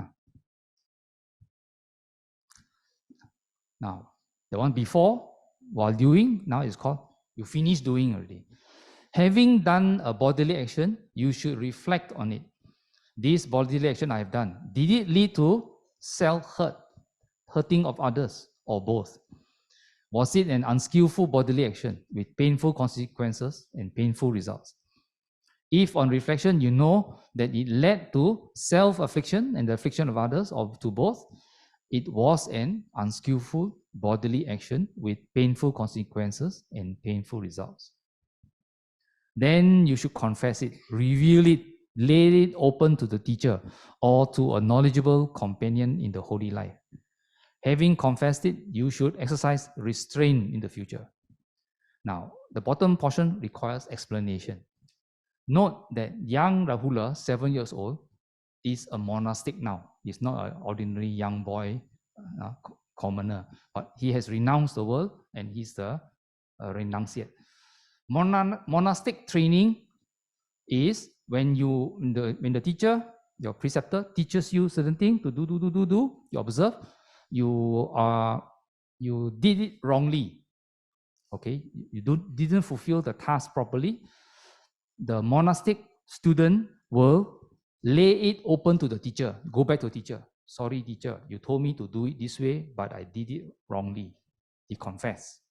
Now, the one before, while doing, now is called, you finish doing already. Having done a bodily action, you should reflect on it. This bodily action I have done, did it lead to self-hurt, hurting of others, or both? Was it an unskillful bodily action with painful consequences and painful results? If on reflection you know that it led to self-affliction and the affliction of others, or to both, it was an unskillful bodily action with painful consequences and painful results. Then you should confess it, reveal it, lay it open to the teacher or to a knowledgeable companion in the holy life. Having confessed it, you should exercise restraint in the future. Now, the bottom portion requires explanation. Note that young Rahula, 7 years old, is a monastic now. He's not an ordinary young boy, commoner, but he has renounced the world and he's the renunciate. Monastic training is when the teacher, your preceptor, teaches you certain thing to do, you observe, you did it wrongly. Okay, you didn't fulfill the task properly. The monastic student will lay it open to the teacher. Go back to the teacher. Sorry, teacher, you told me to do it this way, but I did it wrongly. He confessed.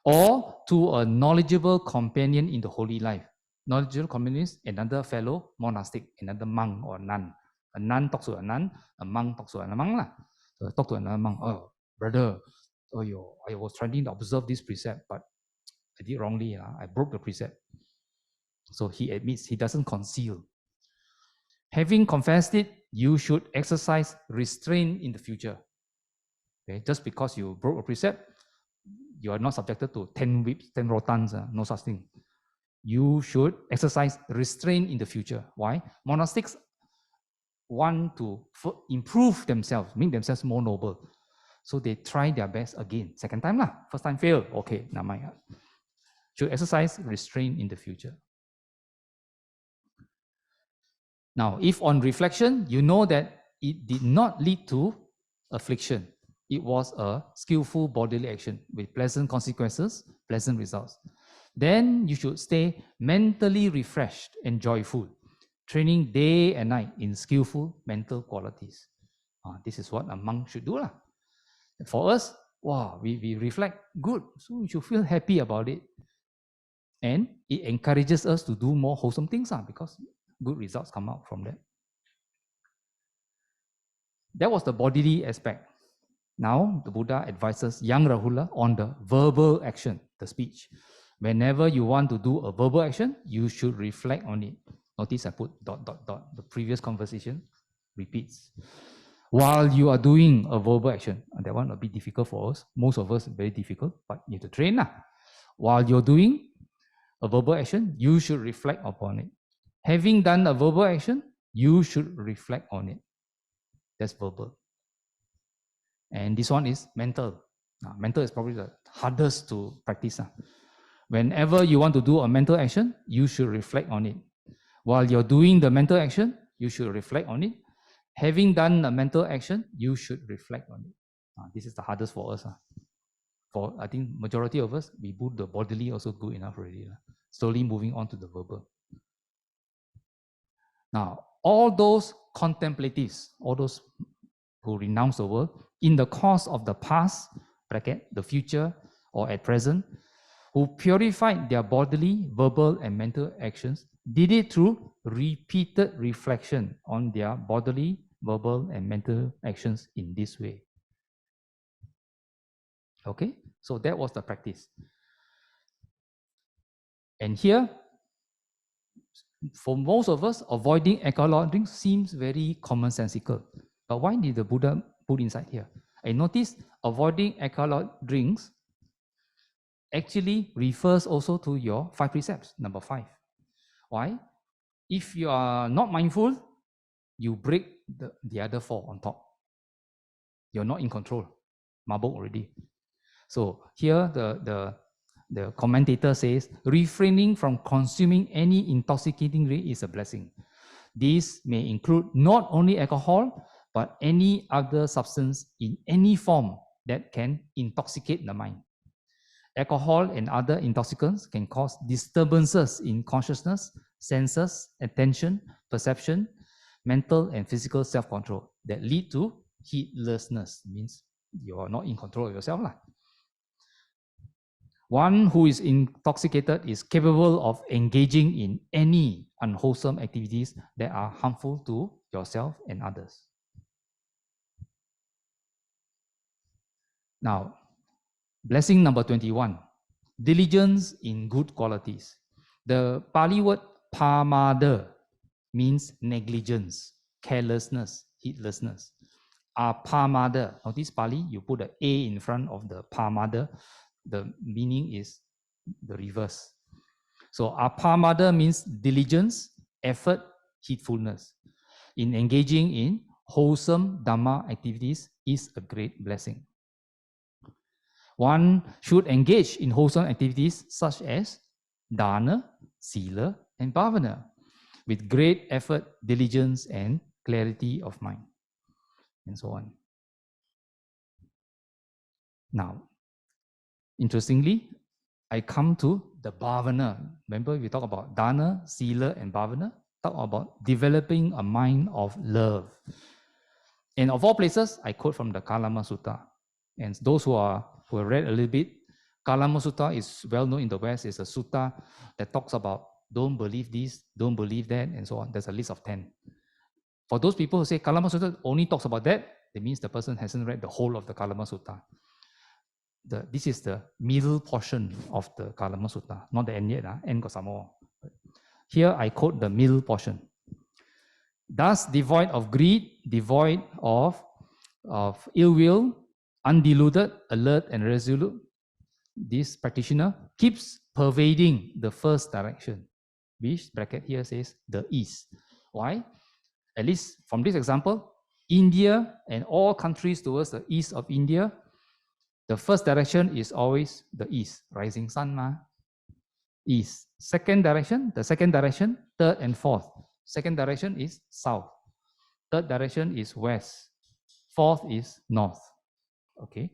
Or to a knowledgeable companion in the holy life. Knowledgeable companion is another fellow monastic, another monk or nun. A nun talks to a nun, a monk talks to a monk. Talk to another monk. Oh, brother, I was trying to observe this precept, but I did wrongly. I broke the precept. So he admits, he doesn't conceal. Having confessed it, you should exercise restraint in the future. Okay? Just because you broke a precept, you are not subjected to 10 whips, 10 rotans, no such thing. You should exercise restraint in the future. Why? Monastics want to improve themselves, make themselves more noble. So they try their best again. Second time lah. First time fail. Okay, now my should exercise restraint in the future. Now, if on reflection, you know that it did not lead to affliction, it was a skillful bodily action with pleasant consequences, pleasant results, then you should stay mentally refreshed and joyful, training day and night in skillful mental qualities. This is what a monk should do. For us, wow, we reflect good, so we should feel happy about it. And it encourages us to do more wholesome things because good results come out from that. That was the bodily aspect. Now, the Buddha advises young Rahula on the verbal action, the speech. Whenever you want to do a verbal action, you should reflect on it. Notice I put ... The previous conversation repeats. While you are doing a verbal action, and that one will be difficult for us. Most of us, very difficult, but you have to train. While you're doing a verbal action, you should reflect upon it. Having done a verbal action, you should reflect on it. That's verbal. And this one is mental. Mental is probably the hardest to practice. Whenever you want to do a mental action, you should reflect on it. While you're doing the mental action, you should reflect on it. Having done a mental action, you should reflect on it. This is the hardest for us. For I think majority of us, we put the bodily also good enough already. Slowly moving on to the verbal. Now, all those contemplatives, all those who renounce the world, in the course of the past, bracket, the future, or at present, who purified their bodily, verbal, and mental actions, did it through repeated reflection on their bodily, verbal, and mental actions in this way. Okay, so that was the practice. And here, for most of us, avoiding alcoholic drinks seems very commonsensical. But why did the Buddha put inside here? I noticed avoiding alcoholic drinks actually refers also to your 5 precepts, number 5. Why? If you are not mindful, you break the other 4 on top. You're not in control. Mabuk already. So here the commentator says, refraining from consuming any intoxicating drink is a blessing. This may include not only alcohol, but any other substance in any form that can intoxicate the mind. Alcohol and other intoxicants can cause disturbances in consciousness, senses, attention, perception, mental and physical self-control that lead to heedlessness. It means you are not in control of yourself. One who is intoxicated is capable of engaging in any unwholesome activities that are harmful to yourself and others. Now, blessing number 21, diligence in good qualities. The Pali word pamada means negligence, carelessness, heedlessness. Apamada, notice Pali, you put an A in front of the pamada, the meaning is the reverse. So apamada means diligence, effort, heedfulness. In engaging in wholesome Dhamma activities is a great blessing. One should engage in wholesome activities such as dana, sila, and bhavana with great effort, diligence, and clarity of mind, and so on. Now, interestingly, I come to the bhavana. Remember, we talk about dana, sila, and bhavana. Talk about developing a mind of love. And of all places, I quote from the Kalama Sutta. And those who have read a little bit, Kalama Sutta is well known in the West. It's a sutta that talks about don't believe this, don't believe that, and so on. There's a list of 10. For those people who say Kalama Sutta only talks about that, it means the person hasn't read the whole of the Kalama Sutta. This is the middle portion of the Kalama Sutta, not the end yet. End got some more. Here I quote the middle portion. Thus, devoid of greed, devoid of ill will, undiluted, alert, and resolute, this practitioner keeps pervading the first direction, which bracket here says the east. Why? At least from this example, India and all countries towards the east of India, the first direction is always the east, rising sun, east. Second direction, the second direction, third and fourth. Second direction is south. Third direction is west. Fourth is north. Okay.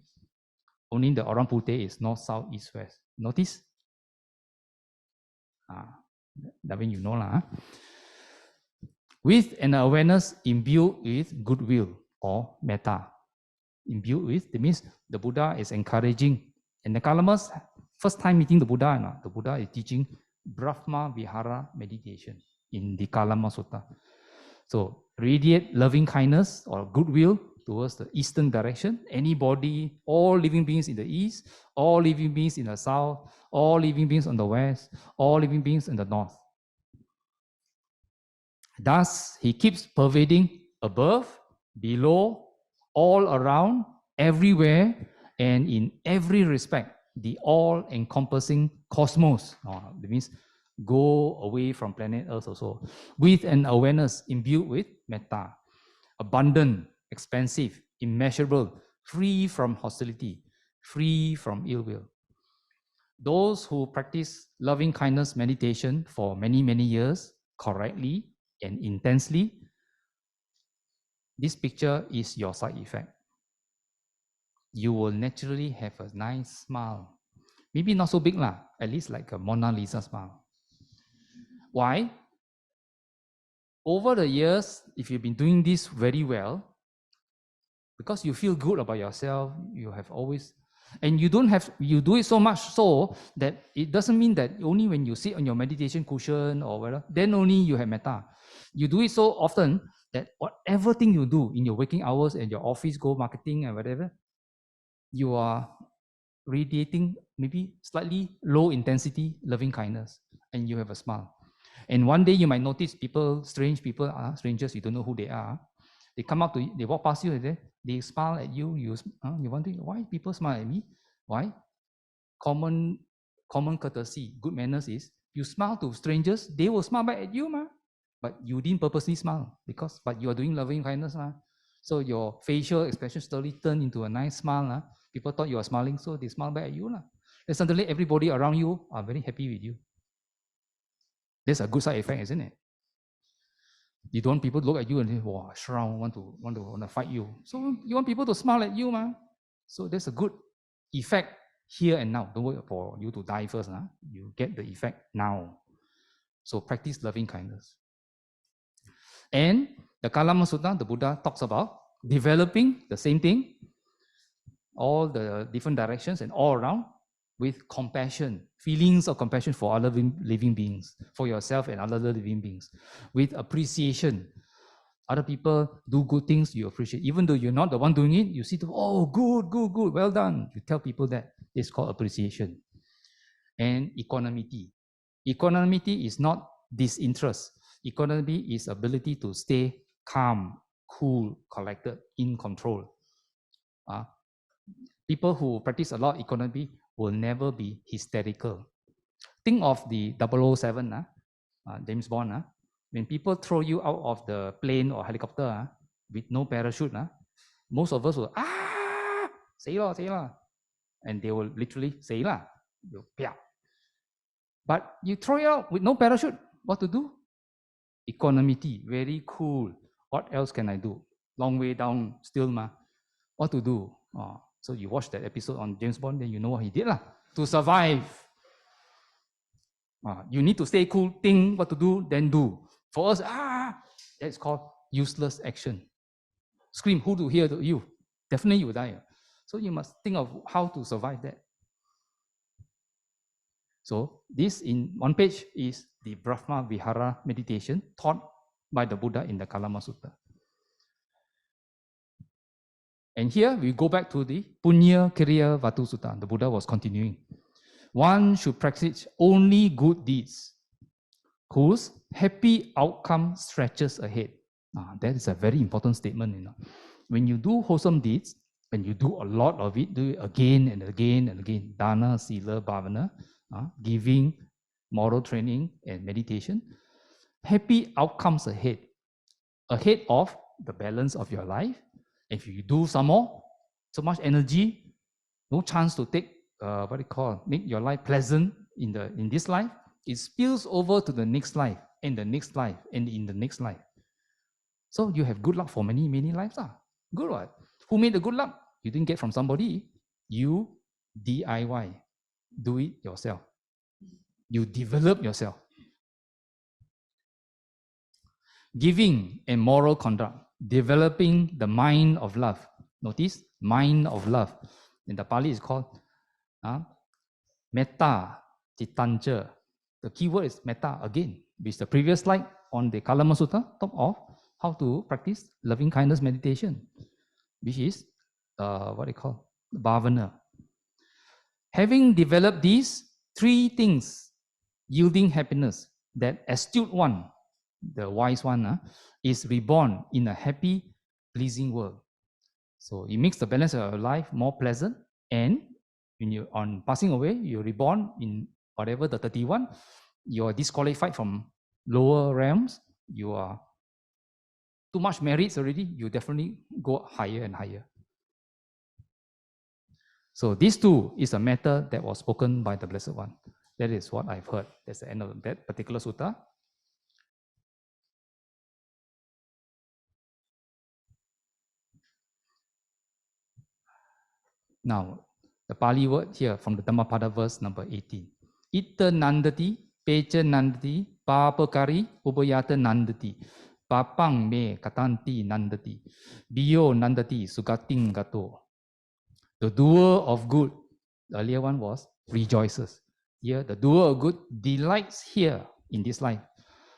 Only the Orang Putih is north, south, east, west. Notice? That means you know lah. With an awareness imbued with goodwill or metta. Imbued with, that means the Buddha is encouraging. And the Kalamas, first time meeting the Buddha is teaching Brahma Vihara meditation in the Kalama Sutta. So, radiate loving kindness or goodwill towards the eastern direction. Anybody, all living beings in the east, all living beings in the south, all living beings on the west, all living beings in the north. Thus, he keeps pervading above, below, all around, everywhere, and in every respect, the all-encompassing cosmos. That means go away from planet Earth also, with an awareness imbued with metta, abundant, expansive, immeasurable, free from hostility, free from ill will. Those who practice loving kindness meditation for many, many years, correctly and intensely, this picture is your side effect. You will naturally have a nice smile. Maybe not so big lah, at least like a Mona Lisa smile. Why? Over the years, if you've been doing this very well, because you feel good about yourself, you have always, and you do it so much so that it doesn't mean that only when you sit on your meditation cushion or whatever, then only you have metta. You do it so often that whatever thing you do in your waking hours and your office, go marketing and whatever, you are radiating maybe slightly low intensity loving kindness, and you have a smile. And one day you might notice people, strangers, you don't know who they are. They come up to you, they walk past you, they smile at you. You wonder why people smile at me? Why? Common courtesy, good manners is you smile to strangers, they will smile back at you, but you didn't purposely smile but you are doing loving kindness, So your facial expression slowly turned into a nice smile. People thought you were smiling, so they smile back at you. Then suddenly everybody around you are very happy with you. That's a good side effect, isn't it? You don't want people to look at you and say, wow, shroud, want to fight you. So you want people to smile at you, So there's a good effect here and now. Don't wait for you to die first. You get the effect now. So practice loving kindness. And the Kalama Sutta, the Buddha talks about developing the same thing, all the different directions and all around, with compassion, feelings of compassion for other living beings, for yourself and other living beings, with appreciation Other people do good things, you appreciate. Even though you're not the one doing it, you see, oh, good, good, good, well done. You tell people that. It's called appreciation. And equanimity. Equanimity is not disinterest. Equanimity is ability to stay calm, cool, collected, in control. People who practice a lot of equanimity will never be hysterical. Think of the 007, James Bond. When people throw you out of the plane or helicopter with no parachute, most of us will, say lah. And they will literally say lah. But you throw it out with no parachute, what to do? Equanimity, very cool. What else can I do? Long way down still, what to do? So you watch that episode on James Bond, then you know what he did to survive. You need to stay cool, think what to do, then do. For us, that's called useless action. Scream, who to hear you? Definitely you will die. So you must think of how to survive that. So this in one page is the Brahma Vihara meditation taught by the Buddha in the Kalama Sutta. And here we go back to the Punya Kriya Vatu Sutta. The Buddha was continuing. One should practice only good deeds whose happy outcome stretches ahead. That is a very important statement. When you do wholesome deeds, when you do a lot of it, do it again and again and again, dana, sila, bhavana, giving, moral training, and meditation, happy outcomes ahead of the balance of your life. If you do some more, so much energy, no chance to take make your life pleasant in this life, it spills over to the next life, and the next life, and in the next life. So you have good luck for many, many lives. Good, right? Who made the good luck? You didn't get from somebody. You DIY. Do it yourself. You develop yourself. Giving and moral conduct. Developing the mind of love. Notice, mind of love. In the Pali, it's called metta cittanja. The key word is metta again, which the previous slide on the Kalama Sutta talk of how to practice loving kindness meditation, which is what they call bhavana. Having developed these three things yielding happiness, that astute one, the wise one, is reborn in a happy, pleasing world. So it makes the balance of your life more pleasant, and when you're on passing away, you're reborn in whatever the 31, you're disqualified from lower realms, you are too much merits already, you definitely go higher and higher. So this too is a matter that was spoken by the Blessed One. That is what I've heard. That's the end of that particular sutta. Now, the Pali word here from the Dhammapada verse number 18. Itta nandati, pecha nandati, papakari, ubayata nandati, papang me katanti nandati, biyo nandati sugating gato. The doer of good, the earlier one was rejoices. Here, the doer of good delights here in this life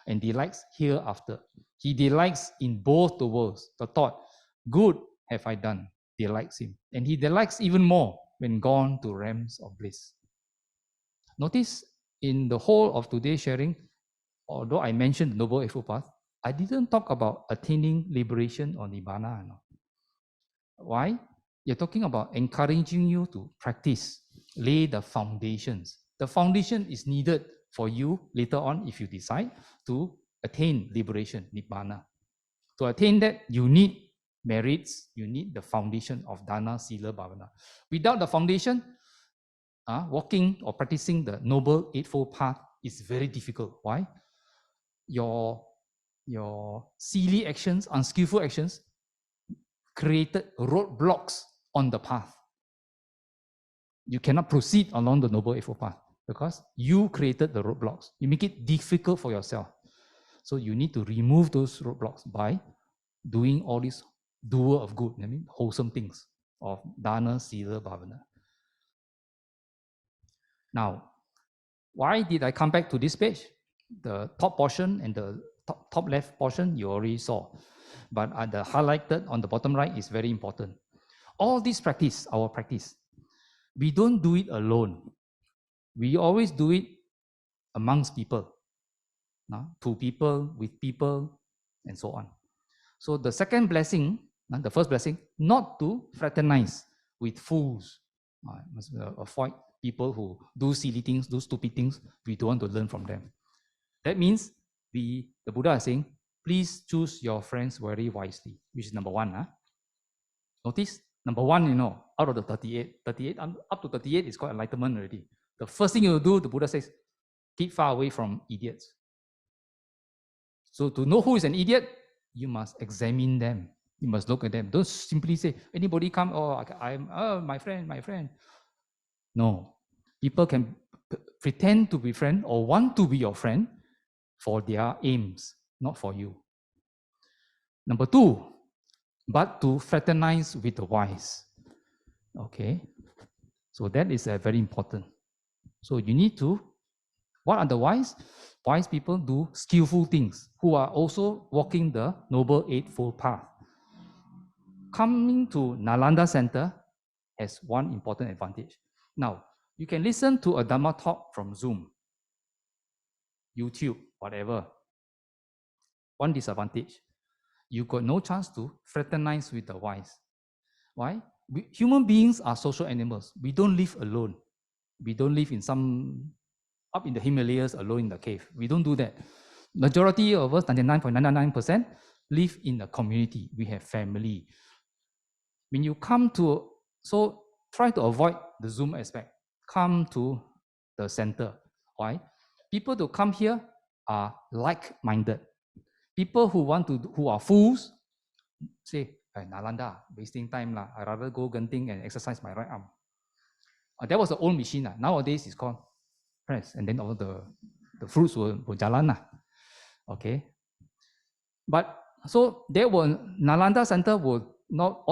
and delights hereafter. He delights in both the worlds. The thought, good have I done, delights him. And he delights even more when gone to realms of bliss. Notice in the whole of today's sharing, although I mentioned the Noble Eightfold Path, I didn't talk about attaining liberation or nibbana. Why? You're talking about encouraging you to practice, lay the foundations. The foundation is needed for you later on, if you decide, to attain liberation, nibbana. To attain that, you need merits, you need the foundation of dana, sila, bhavana. Without the foundation, walking or practicing the Noble Eightfold Path is very difficult. Why? Your silly actions, unskillful actions, created roadblocks on the path. You cannot proceed along the Noble Eightfold Path because you created the roadblocks. You make it difficult for yourself. So you need to remove those roadblocks by doing all these doer of good, I mean wholesome things of dana, sila, bhavana. Now, why did I come back to this page? The top portion and the top left portion you already saw. but the highlighted on the bottom right is very important. All this practice, our practice, we don't do it alone. We always do it amongst people, to people, with people, and so on. So the second blessing, the first blessing, not to fraternize with fools. Must avoid people who do silly things, do stupid things. We don't want to learn from them. That means the Buddha is saying, please choose your friends very wisely, which is number one. Notice, number one, out of the 38, up to 38 is called enlightenment already. The first thing you do, the Buddha says, keep far away from idiots. So to know who is an idiot, you must examine them. You must look at them. Don't simply say, anybody come, I'm my friend. No. People can pretend to be friend or want to be your friend for their aims, not for you. Number two, but to fraternize with the wise. Okay. So that is very important. So you need to, what are the wise? Wise people do skillful things, who are also walking the Noble Eightfold Path. Coming to Nalanda Center has one important advantage. Now, you can listen to a Dhamma talk from Zoom, YouTube, whatever. One disadvantage, you got no chance to fraternize with the wise. Why? Human beings are social animals. We don't live alone. We don't live up in the Himalayas alone in the cave. We don't do that. Majority of us, 99.999%, live in a community. We have family. When you come to, so try to avoid the Zoom aspect. Come to the center. Why? People to come here are like-minded. People who are fools say, hey, Nalanda, wasting time lah. I rather go Genting and exercise my right arm. That was the old machine. Nowadays it's called press, and then all the fruits will jalan lah. Okay. But so Nalanda Center will not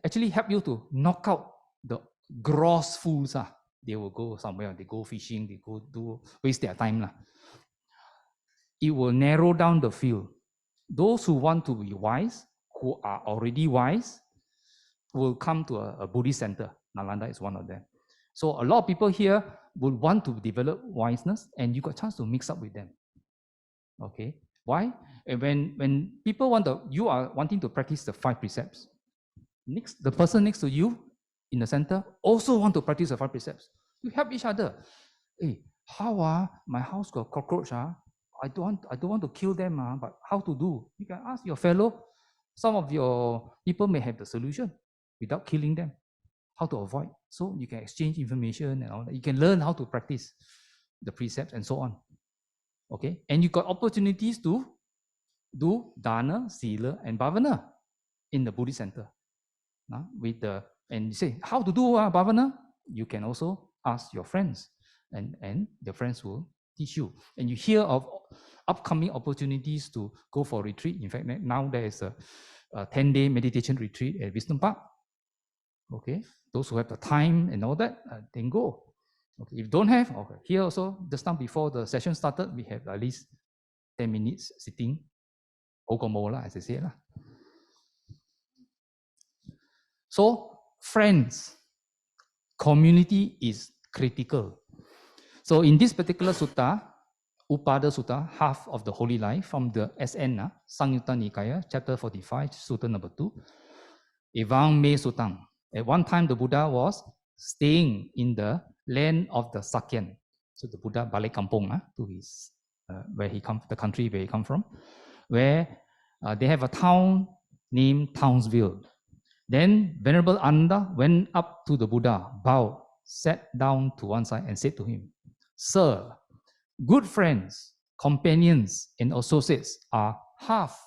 actually help you to knock out the gross fools. They will go somewhere, they go fishing, they go waste their time lah. It will narrow down the field. Those who want to be wise, who are already wise, will come to a Buddhist center. Nalanda is one of them. So a lot of people here will want to develop wiseness, and you got a chance to mix up with them. Okay, why? And when people you are wanting to practice the 5 precepts. The person next to you in the center also want to practice the 5 precepts. You help each other. Hey, how my house got cockroach? I don't want to kill them, but how to do? You can ask your fellow. Some of your people may have the solution without killing them. How to avoid. So you can exchange information and all that. You can learn how to practice the precepts and so on. Okay, and you got opportunities to do dana, sila, and bhavana in the Buddhist center. And you say, how to do bhavana? You can also ask your friends, and your friends will teach you. And you hear of upcoming opportunities to go for retreat. In fact, now there is a 10-day meditation retreat at Wisdom Park. Okay, those who have the time and all that, then go. Okay, if you don't have, okay, here also, just now before the session started, we have at least 10 minutes sitting, ogomo as I say. So, friends, community is critical. So in this particular sutta, Upada Sutta, half of the Holy Life, from the SN, Samyutta Nikaya, chapter 45, sutta number 2, Evang Me Sutang. At one time, the Buddha was staying in the land of the Sakyan. So the Buddha balik kampung to his the country where he come from, where they have a town named Townsville. Then Venerable Ananda went up to the Buddha, bowed, sat down to one side, and said to him, "Sir, good friends, companions, and associates are half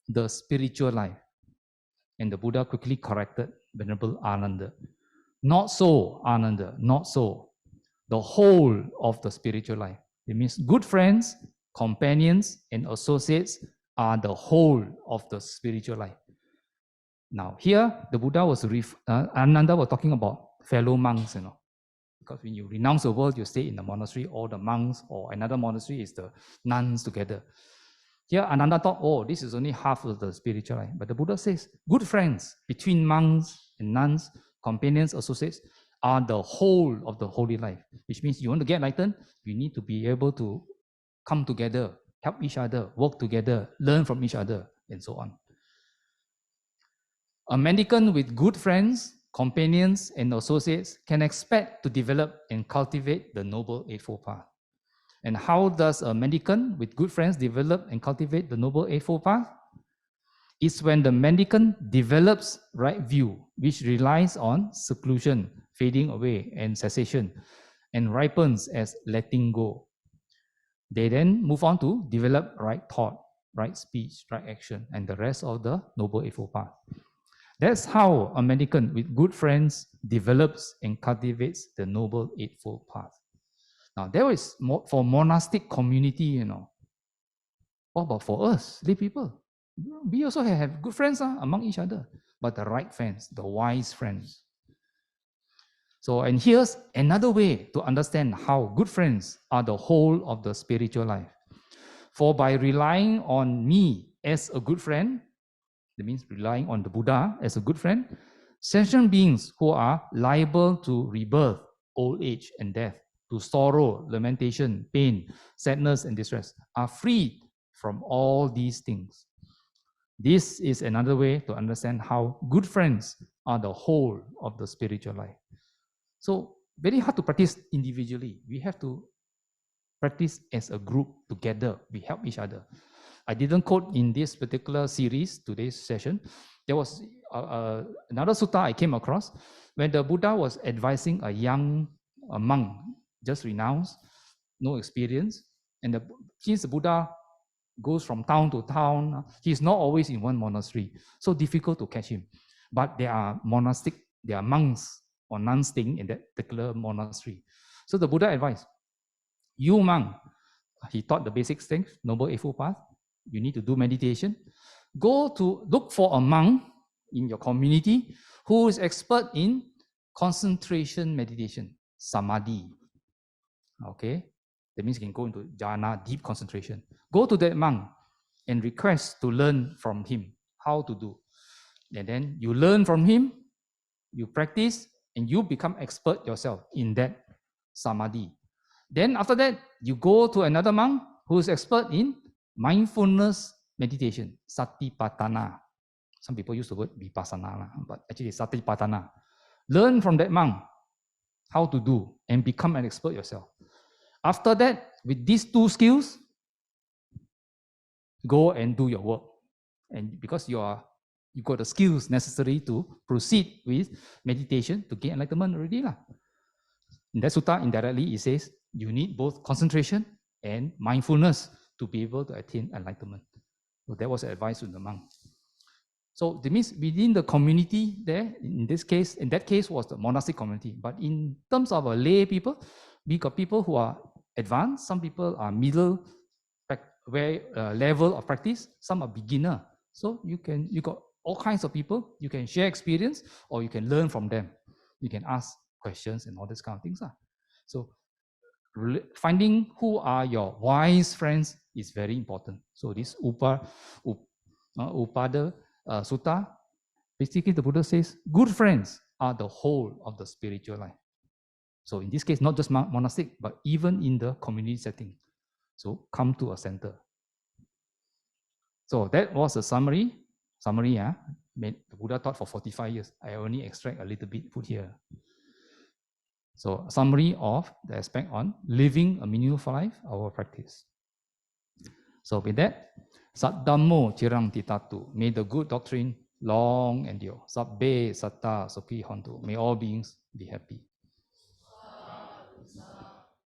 the spiritual life." And the Buddha quickly corrected Venerable Ananda. "Not so, Ananda, not so. The whole of the spiritual life." It means good friends, companions, and associates are the whole of the spiritual life. Now, here, the Buddha Ananda was talking about fellow monks, because when you renounce the world, you stay in the monastery, or the monks, or another monastery is the nuns together. Here, Ananda thought, oh, this is only half of the spiritual life. But the Buddha says, good friends between monks and nuns, companions, associates, are the whole of the holy life. Which means you want to get enlightened, you need to be able to come together, help each other, work together, learn from each other, and so on. A mendicant with good friends, companions, and associates can expect to develop and cultivate the Noble Eightfold Path. And how does a mendicant with good friends develop and cultivate the Noble Eightfold Path? It's when the mendicant develops right view, which relies on seclusion, fading away, and cessation, and ripens as letting go. They then move on to develop right thought, right speech, right action, and the rest of the Noble Eightfold Path. That's how a mendicant with good friends develops and cultivates the Noble Eightfold Path. Now, there is for monastic community, What about for us, lay people? We also have good friends among each other, but the right friends, the wise friends. So, and here's another way to understand how good friends are the whole of the spiritual life. For by relying on me as a good friend, that means relying on the Buddha as a good friend, sentient beings who are liable to rebirth, old age, and death, to sorrow, lamentation, pain, sadness, and distress, are freed from all these things. This is another way to understand how good friends are the whole of the spiritual life. So, very hard to practice individually. We have to practice as a group together. We help each other. I didn't quote in this particular series, today's session. There was another sutta I came across when the Buddha was advising a young monk, just renounced, no experience. And since the Buddha goes from town to town, he's not always in one monastery. So difficult to catch him. But there are monks or nuns staying in that particular monastery. So the Buddha advised, you monk, he taught the basic things, Noble Eightfold Path. You need to do meditation. Go to look for a monk in your community who is expert in concentration meditation, samadhi. Okay, that means you can go into jhana, deep concentration. Go to that monk and request to learn from him how to do. And then you learn from him, you practice, and you become expert yourself in that samadhi. Then after that, you go to another monk who is expert in mindfulness meditation, satipatthana. Some people use the word vipassana, but actually satipatthana. Learn from that monk how to do and become an expert yourself. After that, with these two skills, go and do your work. And because you got the skills necessary to proceed with meditation to gain enlightenment already. In that sutta, indirectly, it says you need both concentration and mindfulness to be able to attain enlightenment. So that was advice to the monk. So that means within the community there, in that case was the monastic community. But in terms of lay people, we got people who are advanced, some people are middle level of practice, some are beginner. So you got all kinds of people, you can share experience or you can learn from them. You can ask questions and all these kind of things. So finding who are your wise friends is very important. So this Upada Sutta, basically the Buddha says, good friends are the whole of the spiritual life. So in this case, not just monastic, but even in the community setting. So come to a center. So that was a summary. The Buddha taught for 45 years. I only extract a little bit, put here. So a summary of the aspect on living a meaningful life, our practice. So with that, Sat Dhammo Cirang Titatu. May the good doctrine long endure. Sabbe Satta Sukhi Hontu. May all beings be happy.